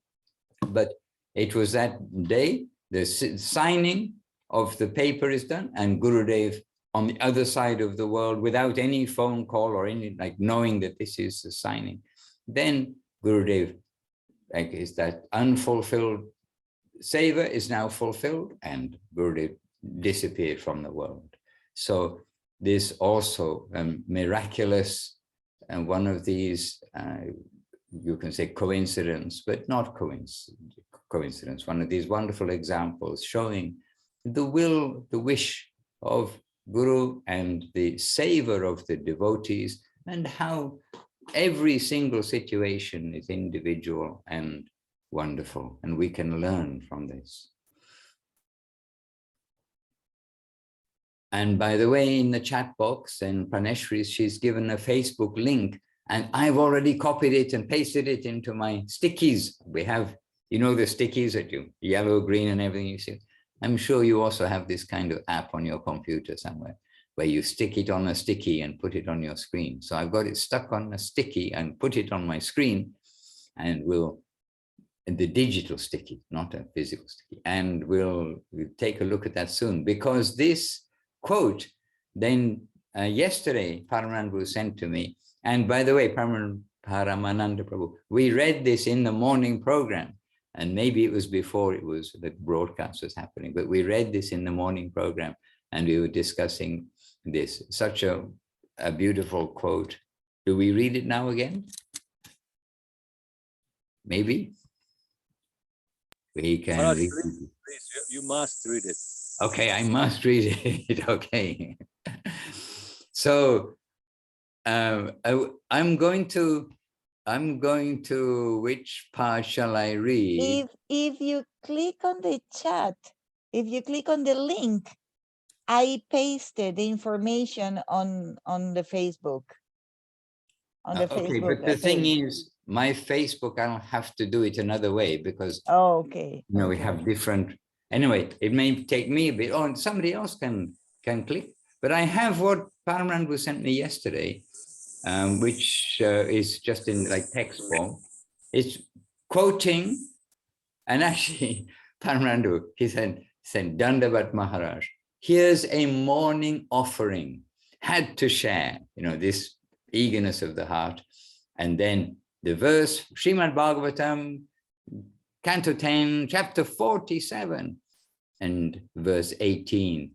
But it was that day, the signing of the paper is done, and Gurudev on the other side of the world, without any phone call or any, like, knowing that this is the signing. Then Gurudev, like, is that unfulfilled savor is now fulfilled, and Gurudev disappeared from the world. So this also miraculous, and one of these, you can say coincidence, but not coincidence, one of these wonderful examples showing the will, the wish of Guru and the savor of the devotees, and how every single situation is individual and wonderful, and we can learn from this. And by the way, in the chat box, and Praneshri, she's given a Facebook link, and I've already copied it and pasted it into my stickies. We have, the stickies that you, yellow, green, and everything you see. I'm sure you also have this kind of app on your computer somewhere, where you stick it on a sticky and put it on your screen. So I've got it stuck on a sticky and put it on my screen, and the digital sticky, not a physical sticky. And we'll take a look at that soon, because this quote, then yesterday, Paramananda sent to me. And by the way, Paramananda Prabhu, we read this in the morning program. And maybe it was before the broadcast was happening, but we read this in the morning program, and we were discussing this. Such a beautiful quote. Do we read it now again? Maybe? We can read it. Please, you must read it. Okay, I must read it. Okay. So I'm going to, which part shall I read? If you click on the chat, if you click on the link, I pasted the information on the Facebook. Okay, but the thing is, my Facebook, I don't have to do it another way, because okay. we have different Anyway, it may take me a bit, or somebody else can click. But I have what Paramandu sent me yesterday, which is just in like text form. It's quoting, and actually, Paramandu, he said, Dandavat Maharaj, here's a morning offering, had to share, this eagerness of the heart. And then the verse, Srimad Bhagavatam, Canto 10, chapter 47, and verse 18,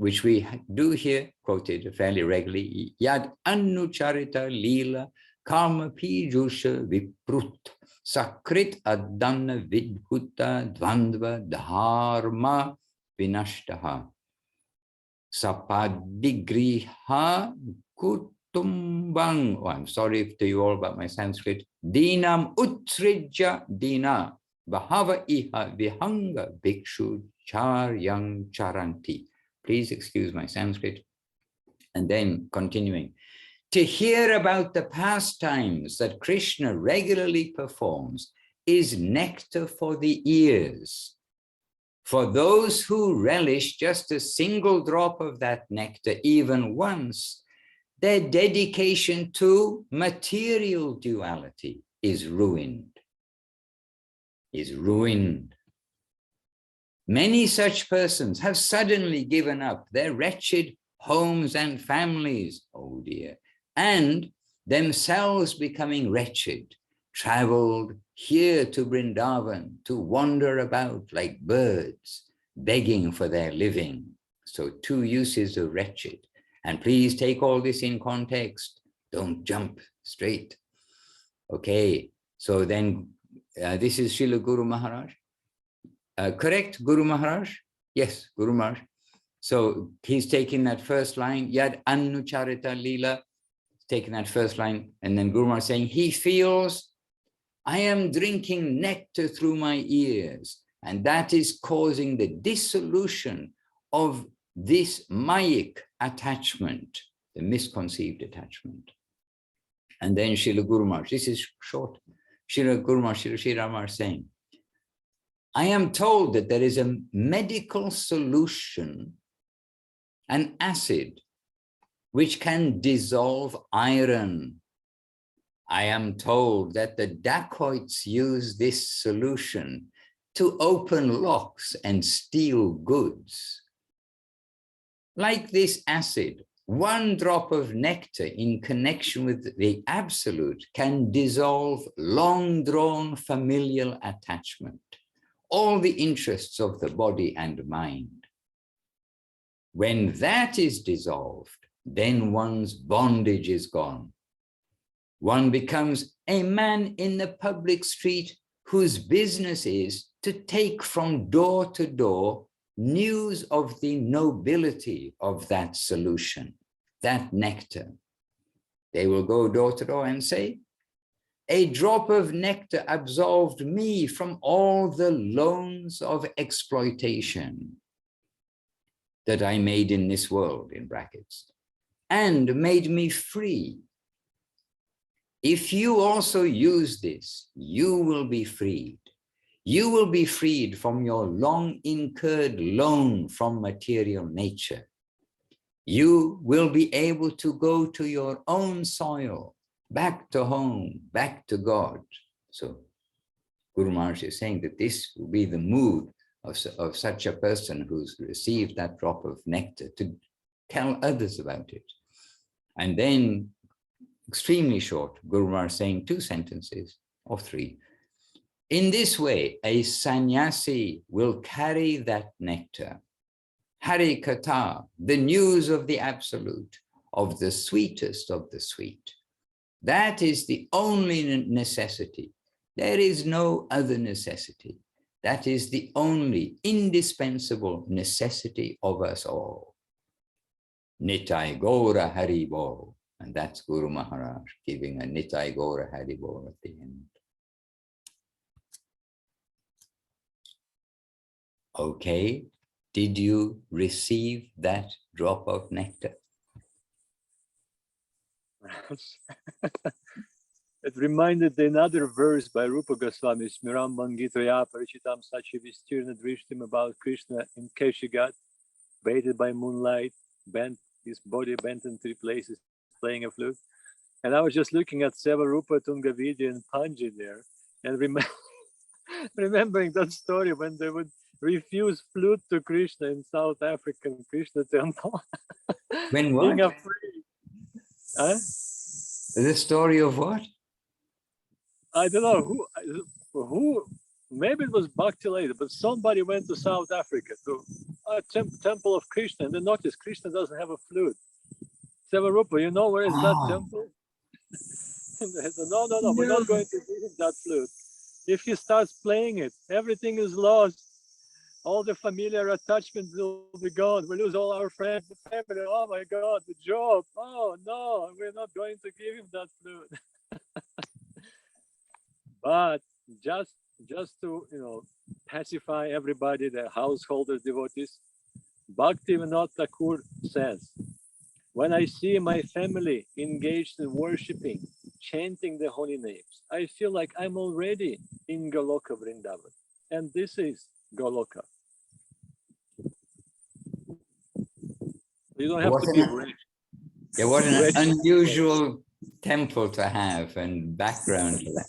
which we do here, quoted fairly regularly, Yad Anucharita Lila Karma Pijusha Viprut Sakrit Adana Vidhuta Dvandva Dharma Vinashtaha Sapadigriha Kutumbang. Oh, I'm sorry to you all about my Sanskrit. Dinam Utsrija Dina Bahava Iha Vihanga Bhikshu Charyang Charanti. Please excuse my Sanskrit. And then continuing. To hear about the pastimes that Krishna regularly performs is nectar for the ears. For those who relish just a single drop of that nectar, even once, their dedication to material duality is ruined. Many such persons have suddenly given up their wretched homes and families, oh dear, and themselves becoming wretched, traveled here to Vrindavan to wander about like birds, begging for their living. So 2 uses of wretched. And please take all this in context. Don't jump straight. Okay, so then this is Srila Guru Maharaj. Correct, Guru Maharaj? Yes, Guru Maharaj. So he's taking that first line, Yad Anucharita Lila, taking that first line, and then Guru Maharaj saying, he feels, I am drinking nectar through my ears, and that is causing the dissolution of this mayic attachment, the misconceived attachment. And then Srila Guru Maharaj, this is short, Srila Guru Maharaj, Srila Sri Rama saying, I am told that there is a medical solution, an acid, which can dissolve iron. I am told that the dacoits use this solution to open locks and steal goods. Like this acid, 1 drop of nectar in connection with the absolute can dissolve long-drawn familial attachment, all the interests of the body and mind. When that is dissolved, then one's bondage is gone. One becomes a man in the public street whose business is to take from door to door news of the nobility of that solution, that nectar. They will go door to door and say, a drop of nectar absolved me from all the loans of exploitation that I made in this world, in brackets, and made me free. If you also use this, you will be freed. You will be freed from your long incurred loan from material nature. You will be able to go to your own soil, back to home, back to God. So Guru Maharaj is saying that this will be the mood of such a person who's received that drop of nectar, to tell others about it. And then, extremely short, Guru Maharaj saying 2 sentences or 3. In this way, a sannyasi will carry that nectar, Hari Katha, the news of the absolute, of the sweetest of the sweet. That is the only necessity. There is no other necessity. That is the only indispensable necessity of us all. Nitai Gora Hari Bol. And that's Guru Maharaj giving a Nitai Gora Hari Bol at the end. Okay, did you receive that drop of nectar? It reminded another verse by Rupa Goswami, Smiram Mangitaya Parichitam Sachi Vistirna Drishtim, about Krishna in Keshigat, bathed by moonlight, bent his body bent in 3 places, playing a flute. And I was just looking at Seva Rupa Tungavidi and Panji there, and remembering that story when they would refuse flute to Krishna in South African Krishna temple. When what? Being afraid. Huh? The story of what? I don't know who, maybe it was Bhakti later, but somebody went to South Africa to a temple of Krishna, and they noticed Krishna doesn't have a flute. Sevarupa, you know where is that temple? And they said, no, we're not going to give him that flute. If he starts playing it, everything is lost. All the familiar attachments will be gone. We lose all our friends, the family. Oh my God, the job. Oh no, we're not going to give him that flute. But just to pacify everybody, the householders, devotees, Bhaktivinoda Thakur says, when I see my family engaged in worshipping, chanting the holy names, I feel like I'm already in Goloka Vrindavan. And this is Goloka. You don't have to be rich. Yeah, what an unusual temple to have and background to that.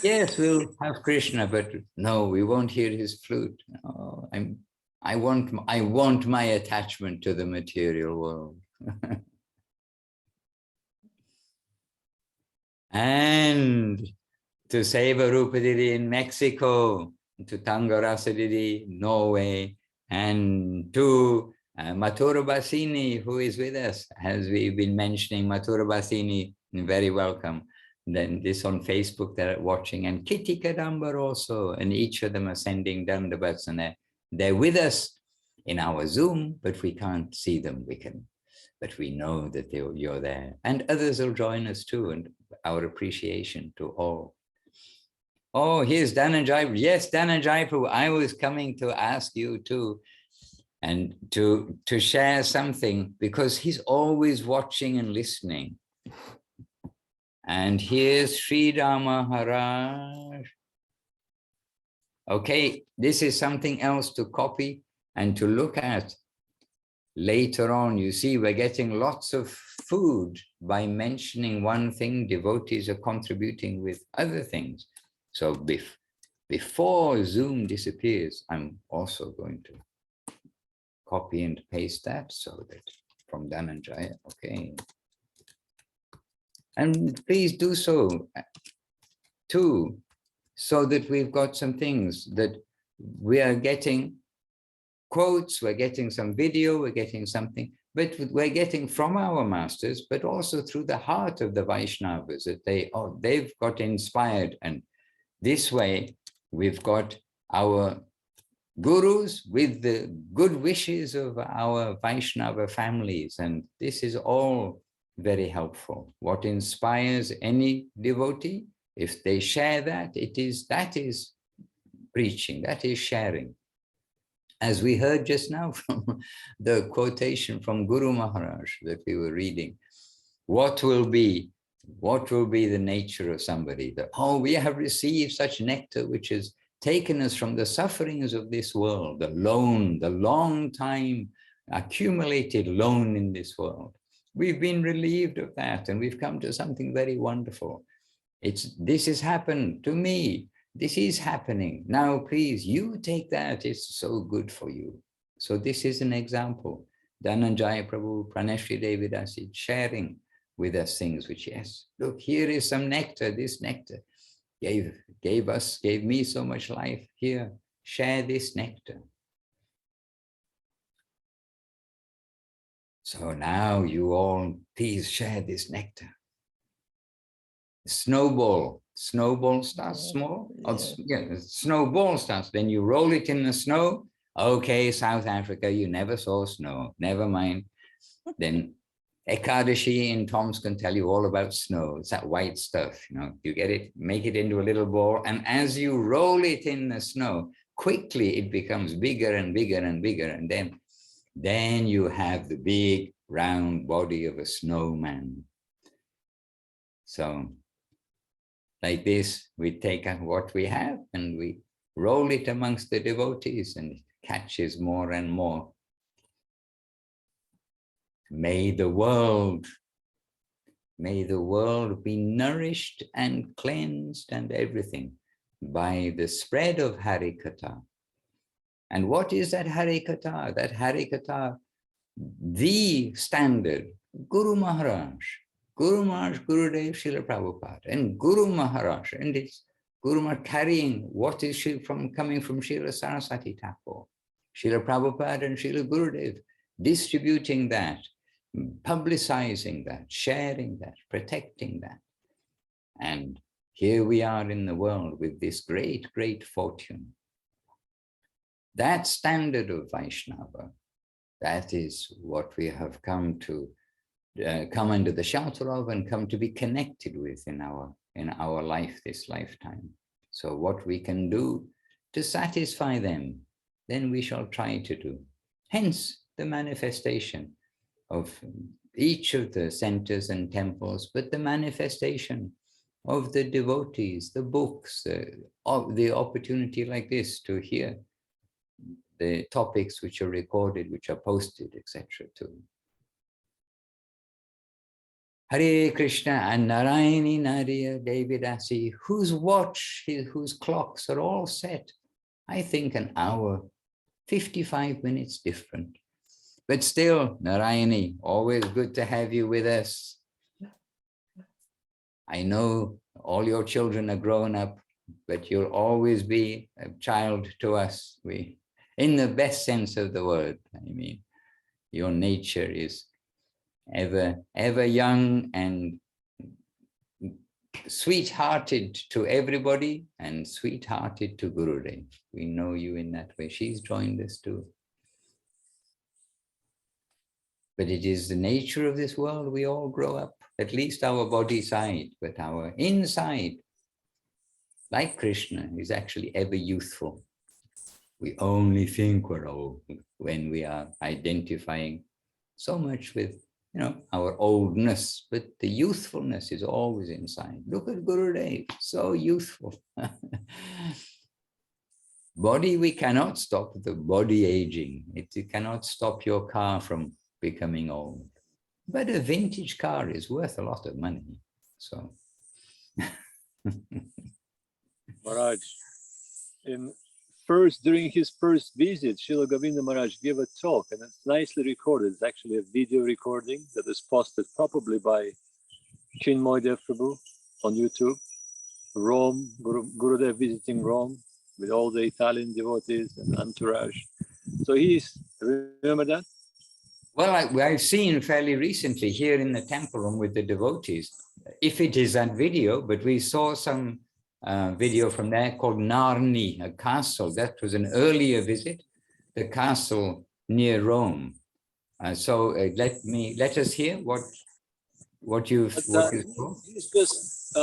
Yes, we'll have Krishna, but no, we won't hear his flute. Oh, I want my attachment to the material world. And to Seva Rupa Didi in Mexico, to Tangarasa Didi, Norway, and to Mathura Basini, who is with us, as we've been mentioning. Mathura Basini, very welcome. Then this on Facebook they're watching, and Kitty Kadambar also, and each of them are sending dandavats, and they're with us in our Zoom, but we can't see them. But we know that you're there, and others will join us too, and our appreciation to all. Oh, here's Dhananjay. Yes, Dhananjay, I was coming to ask you too, and to share something, because he's always watching and listening. And here's Sridhar Maharaj. Okay, this is something else to copy and to look at later on. You see, we're getting lots of food by mentioning one thing. Devotees are contributing with other things. So before Zoom disappears, I'm also going to copy and paste that, so that from Dhananjaya, okay. And please do so too, so that we've got some things that we are getting quotes, we're getting some video, we're getting something, but we're getting from our masters, but also through the heart of the Vaishnavas, that they've got inspired. And this way we've got our gurus with the good wishes of our Vaishnava families. And this is all very helpful. What inspires any devotee, if they share that, that is preaching, that is sharing. As we heard just now from the quotation from Guru Maharaj that we were reading, what will be the nature of somebody that, oh, we have received such nectar which has taken us from the sufferings of this world, the long time accumulated loan in this world. We've been relieved of that, and we've come to something very wonderful. This has happened to me. This is happening. Now, please, you take that. It's so good for you. So this is an example. Dhananjaya Prabhu, Praneshri Devidasi, sharing with us things which, yes, look, here is some nectar. This nectar gave me so much life. Here, share this nectar. So now you all, please share this nectar. Snowball starts small. Yeah, snowball starts, then you roll it in the snow. Okay, South Africa, you never saw snow, never mind. Then Ekadashi in Tom's can tell you all about snow. It's that white stuff, you get it, make it into a little ball, and as you roll it in the snow, quickly it becomes bigger and bigger and bigger, and then you have the big round body of a snowman. So like this, we take what we have and we roll it amongst the devotees, and it catches more and more. May the world be nourished and cleansed and everything by the spread of Harikatha. And what is that Harikatha? That Harikatha, the standard, Guru Maharaj, Gurudev, Srila Prabhupada, and Guru Maharaj, and it's Guru Maharaj carrying what is coming from Srila Saraswati Thakur, Srila Prabhupada and Srila Gurudev, distributing that, publicizing that, sharing that, protecting that. And here we are in the world with this great, great fortune. That standard of Vaishnava, that is what we have come to come under the shelter of and come to be connected with in our life, this lifetime. So what we can do to satisfy them, then we shall try to do. Hence the manifestation of each of the centers and temples, but the manifestation of the devotees, the books, the opportunity like this to hear the topics which are recorded, which are posted, etc. too. Hare Krishna and Narayani Nariya Devidasi, whose watch, whose clocks are all set, I think an hour, 55 minutes different. But still, Narayani, always good to have you with us. I know all your children are grown up, but you'll always be a child to us. In the best sense of the word, I mean, your nature is ever young and sweethearted to everybody and sweethearted to Gurudev. We know you in that way. She's joined us too. But it is the nature of this world. We all grow up, at least our body side, but our inside, like Krishna, is actually ever youthful. We only think we're old when we are identifying so much with, our oldness, but the youthfulness is always inside. Look at Gurudev, so youthful. Body, we cannot stop the body aging. It cannot stop your car from becoming old. But a vintage car is worth a lot of money. So, Maharaj, during his first visit, Srila Govinda Maharaj gave a talk, and it's nicely recorded. It's actually a video recording that is posted probably by Chinmoy Prabhu on YouTube. Rome, Gurudev visiting Rome with all the Italian devotees and entourage. So remember that? Well, I've seen fairly recently here in the temple room with the devotees, if it is that video, but we saw some video from there called Narni, a castle. That was an earlier visit, the castle near Rome. So let us hear what you saw. He's just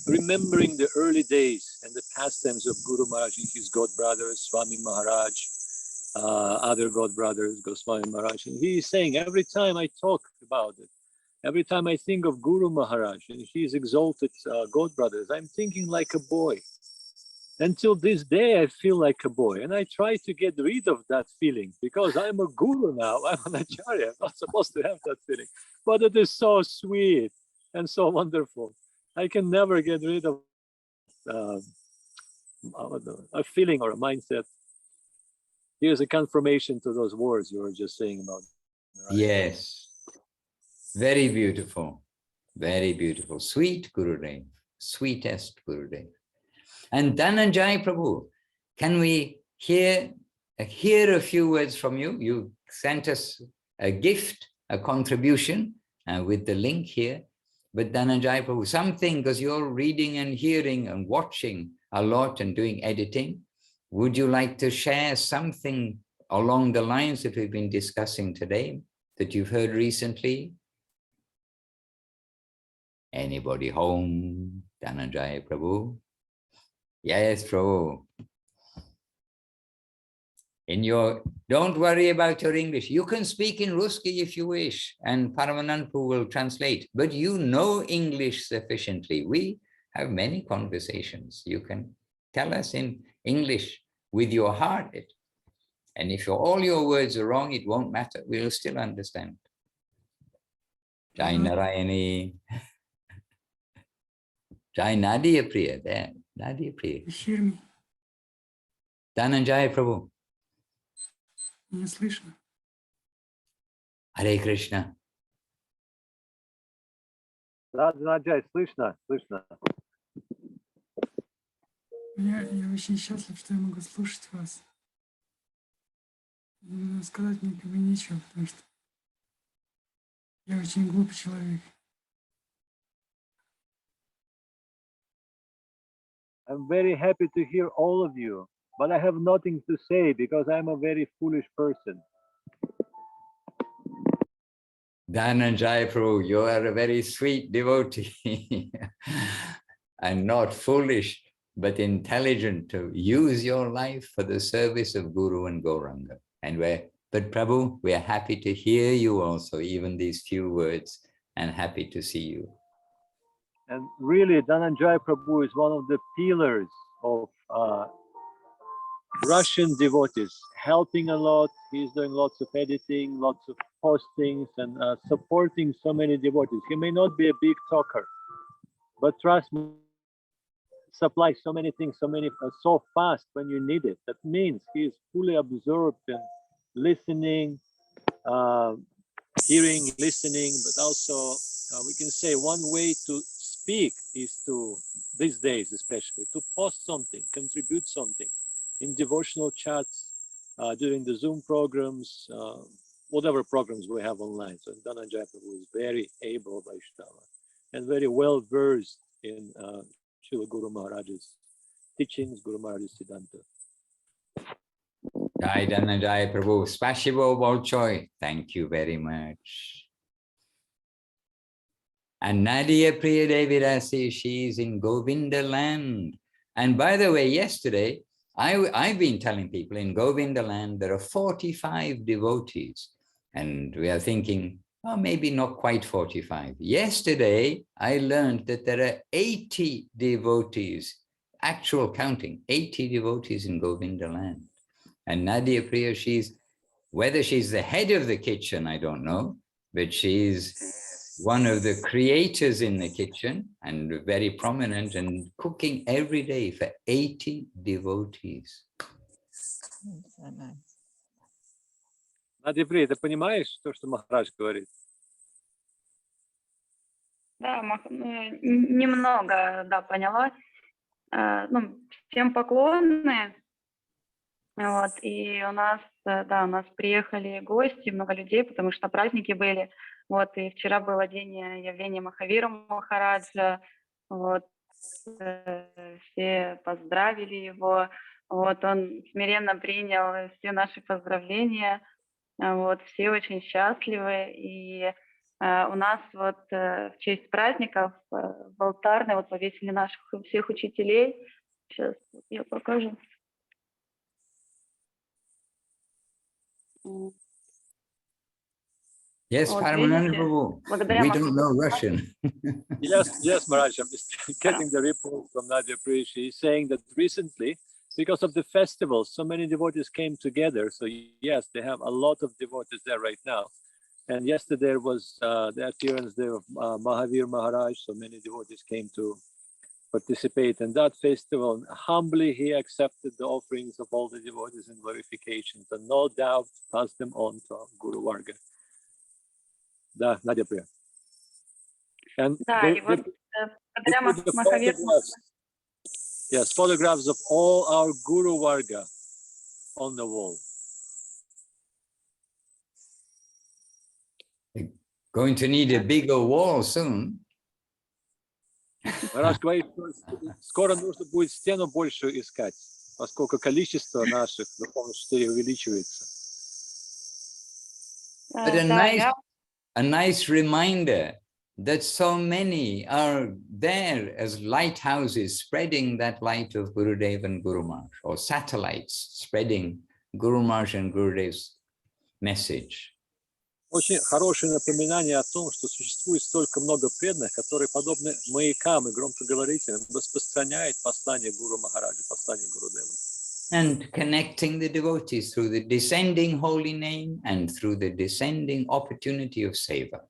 remembering the early days and the pastimes of Guru Maharaj and his god brothers, Swami Maharaj, other god brothers, Goswami Maharaj. And he is saying, every time I talk about it, every time I think of Guru Maharaj and his exalted god brothers, I'm thinking like a boy. Until this day, I feel like a boy. And I try to get rid of that feeling because I'm a guru now. I'm an acharya. I'm not supposed to have that feeling. But it is so sweet and so wonderful. I can never get rid of a feeling or a mindset. Here's a confirmation to those words you were just saying about. Right? Yes. Very beautiful. Very beautiful. Sweet Gurudev. Sweetest Gurudev. And Dhananjay Prabhu, can we hear a few words from you? You sent us a gift, a contribution with the link here. But Dhananjay Prabhu, something, because you're reading and hearing and watching a lot and doing editing. Would you like to share something along the lines that we've been discussing today that you've heard recently? Anybody home? Dhananjay Prabhu? Yes, Prabhu. Don't worry about your English. You can speak in Ruski if you wish, and Paramananpu will translate, but you know English sufficiently. have many conversations. You can tell us in English with your heart. And if all your words are wrong, it won't matter. We'll still understand. Jai Narayani. Jai Nadia Priya there. Nadia Priya. You hear me? Dhananjaya Prabhu. Не слышно? Hare Krishna. Да, Джай, слышно, слышно. Я очень счастлив, что я могу слушать вас. Но сказать мне как бы нечего, потому что я очень глупый человек. I'm very happy to hear all of you, but I have nothing to say because I'm a very foolish person. Dhananjaya Prabhu, you are a very sweet devotee and not foolish, but intelligent to use your life for the service of Guru and Gauranga. But Prabhu, we are happy to hear you also, even these few words, and happy to see you. And really, Dhananjaya Prabhu is one of the pillars of Russian devotees, helping a lot. He's doing lots of editing, lots of postings, and supporting so many devotees. He may not be a big talker, but trust me, supply so many things, so fast when you need it. That means he is fully absorbed in listening, hearing, listening, but also we can say one way to speak is to, these days especially, to post something, contribute something in devotional chats, during the Zoom programs, whatever programs we have online. So Dhananjaya Prabhu is very able Vaishnava and very well versed in Srila Guru Maharaj's teachings, Guru Maharaj's Siddhanta. Jai Dhananjaya Prabhu, Spasibo Bolchoy. Thank you very much. And Nadia Priya Devirasi, she's in Govinda land. And by the way, yesterday, I've been telling people in Govinda land, there are 45 devotees. And we are thinking, oh, maybe not quite 45. Yesterday, I learned that there are 80 devotees, actual counting, 80 devotees in Govinda land. And Nadia Priya, whether she's the head of the kitchen, I don't know, but she's one of the creators in the kitchen and very prominent and cooking every day for 80 devotees. So nice. Надя Приya, ты понимаешь то, что Махарадж говорит? Да, немного, да, поняла. Ну, всем поклоны. Вот, и у нас приехали гости, много людей, потому что праздники были. Вот, и вчера был день явления Махавира Махараджа. Вот, все поздравили его. Вот, он смиренно принял все наши поздравления. Вот, все очень счастливы. И у нас вот в честь праздников в алтарной вот повесили наших всех учителей. Сейчас я покажу. Yes, Вот, Paramananda видите? Prabhu. Благодаря We don't know Russian. Yes, Maharaj, I'm just getting the report from Nadia Priya. She's saying that recently, because of the festival, so many devotees came together. So yes, they have a lot of devotees there right now. And yesterday was the appearance there of Mahavir Maharaj. So many devotees came to participate in that festival. And humbly, he accepted the offerings of all the devotees and glorifications, and no doubt passed them on to Guru Varga. Да, Nadia Priya. And Да, they и вот put благодаря the Махавиру. photographs of all our Guru Varga on the wall. Going to need a bigger wall soon. Махарадж говорит, что скоро нужно будет стену большую искать, поскольку количество наших духовных учителей увеличивается. But a nice reminder that so many are there as lighthouses spreading that light of Gurudev and Guru Maharaj, or satellites spreading Guru Maharaj and Gurudev's message. Очень хорошее напоминание о том, что существует столько много преданных, которые подобны маякам и громкоговорителям распространяют послание Гуру Махараджа, послание Гурудева. And connecting the devotees through the descending holy name and through the descending opportunity of seva.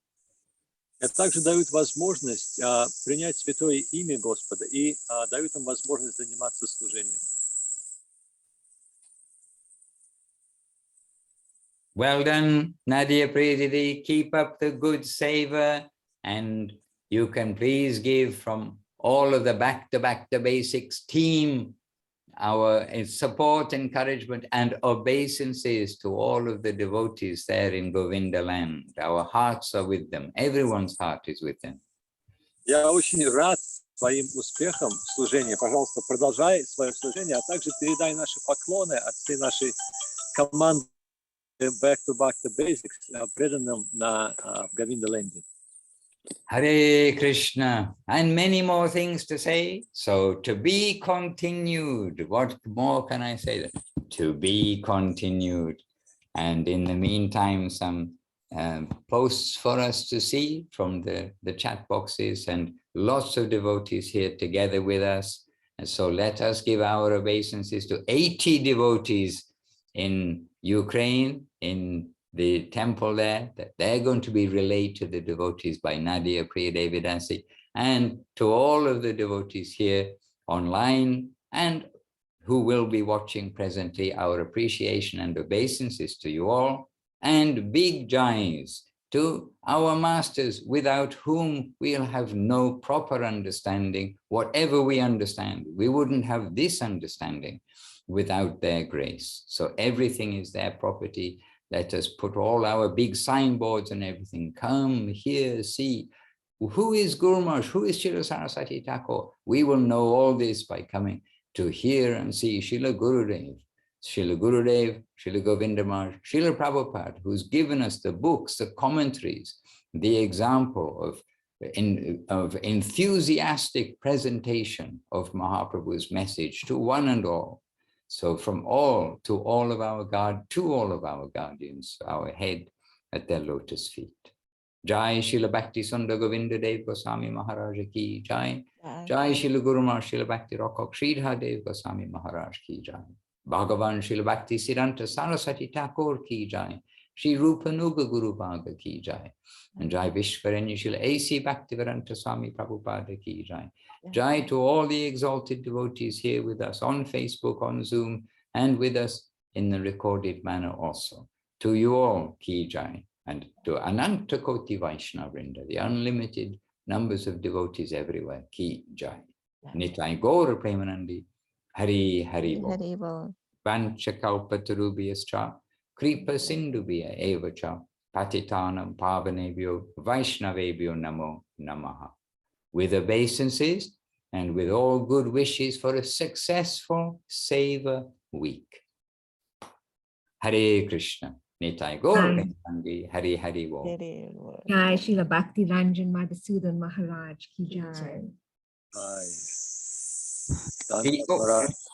Это также дают возможность принять святое имя Господа и дают им возможность заниматься служением. Well done, Nadia Prididi. Keep up the good seva, and you can please give from all of the back to basics team our support, encouragement, and obeisances to all of the devotees there in Govinda land. Our hearts are with them. Everyone's heart is with them. Я очень рад твоим успехам в служении. Пожалуйста, продолжай свое служение, а также передай наши поклоны от всей нашей команды back to basics, преданным в Говинда-ленде. Hare Krishna, and many more things to say. So to be continued. What more can I say? To be continued. And in the meantime, some posts for us to see from the chat boxes, and lots of devotees here together with us. And so let us give our obeisances to 80 devotees in Ukraine, in the temple there, that they're going to be relayed to the devotees by Nadia Priyadevidasi, and to all of the devotees here online and who will be watching presently. Our appreciation and obeisances to you all, and big jays to our masters, without whom we'll have no proper understanding. Whatever we understand, we wouldn't have this understanding without their grace. So everything is their property. Let us put all our big signboards and everything. Come here, see. Who is Guru Maharaj? Who is Srila Saraswati Thakur? We will know all this by coming to hear and see Srila Gurudev, Srila Govinda Maharaj, Srila Prabhupada, who's given us the books, the commentaries, the example of enthusiastic presentation of Mahaprabhu's message to one and all. So from all to all of our guardians, our head at their lotus feet. Jai Srila Bhakti Sundar Govinda Dev Goswami Maharaj ki Jai. Jai Srila Guru Maharaj Srila Bhakti Rakok Sridhar Dev Goswami Maharaj ki Jai. Bhagavan Srila Bhakti Siddhanta Saraswati Thakur ki Jai. Shri Rupanuga Guru Bhaga ki Jai. And Jai Vishwaranya Srila A.C. Bhaktivedanta Swami Prabhupada ki Jai. Jai to all the exalted devotees here with us on Facebook, on Zoom, and with us in the recorded manner also. To you all, ki Jai, and to Ananta Koti Vaishnava Vrinda, the unlimited numbers of devotees everywhere, ki Jai. Nitai Gaura Premanandi, Hari Hari Bol. Vanchakalpatarubhyascha, Kripa Sindhubhya Evacha, Patitanam Pavanebhyo, Vaishnavebhyo Namo Namaha. With obeisances and with all good wishes for a successful Seva week. Hare Krishna. Nitai Gaura Premanandi, Hari Hari Bol. Jai Srila Bhakti Ranjan Madhusudan Maharaj ki Jai.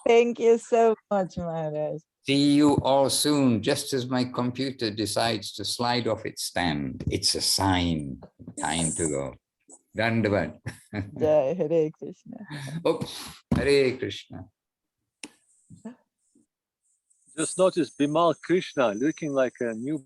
Thank you so much, Maharaj. See you all soon, just as my computer decides to slide off its stand. It's a sign, time to go. Dandavat. Jai Hare Krishna. Oops, Hare Krishna. Just notice Bimal Krishna looking like a new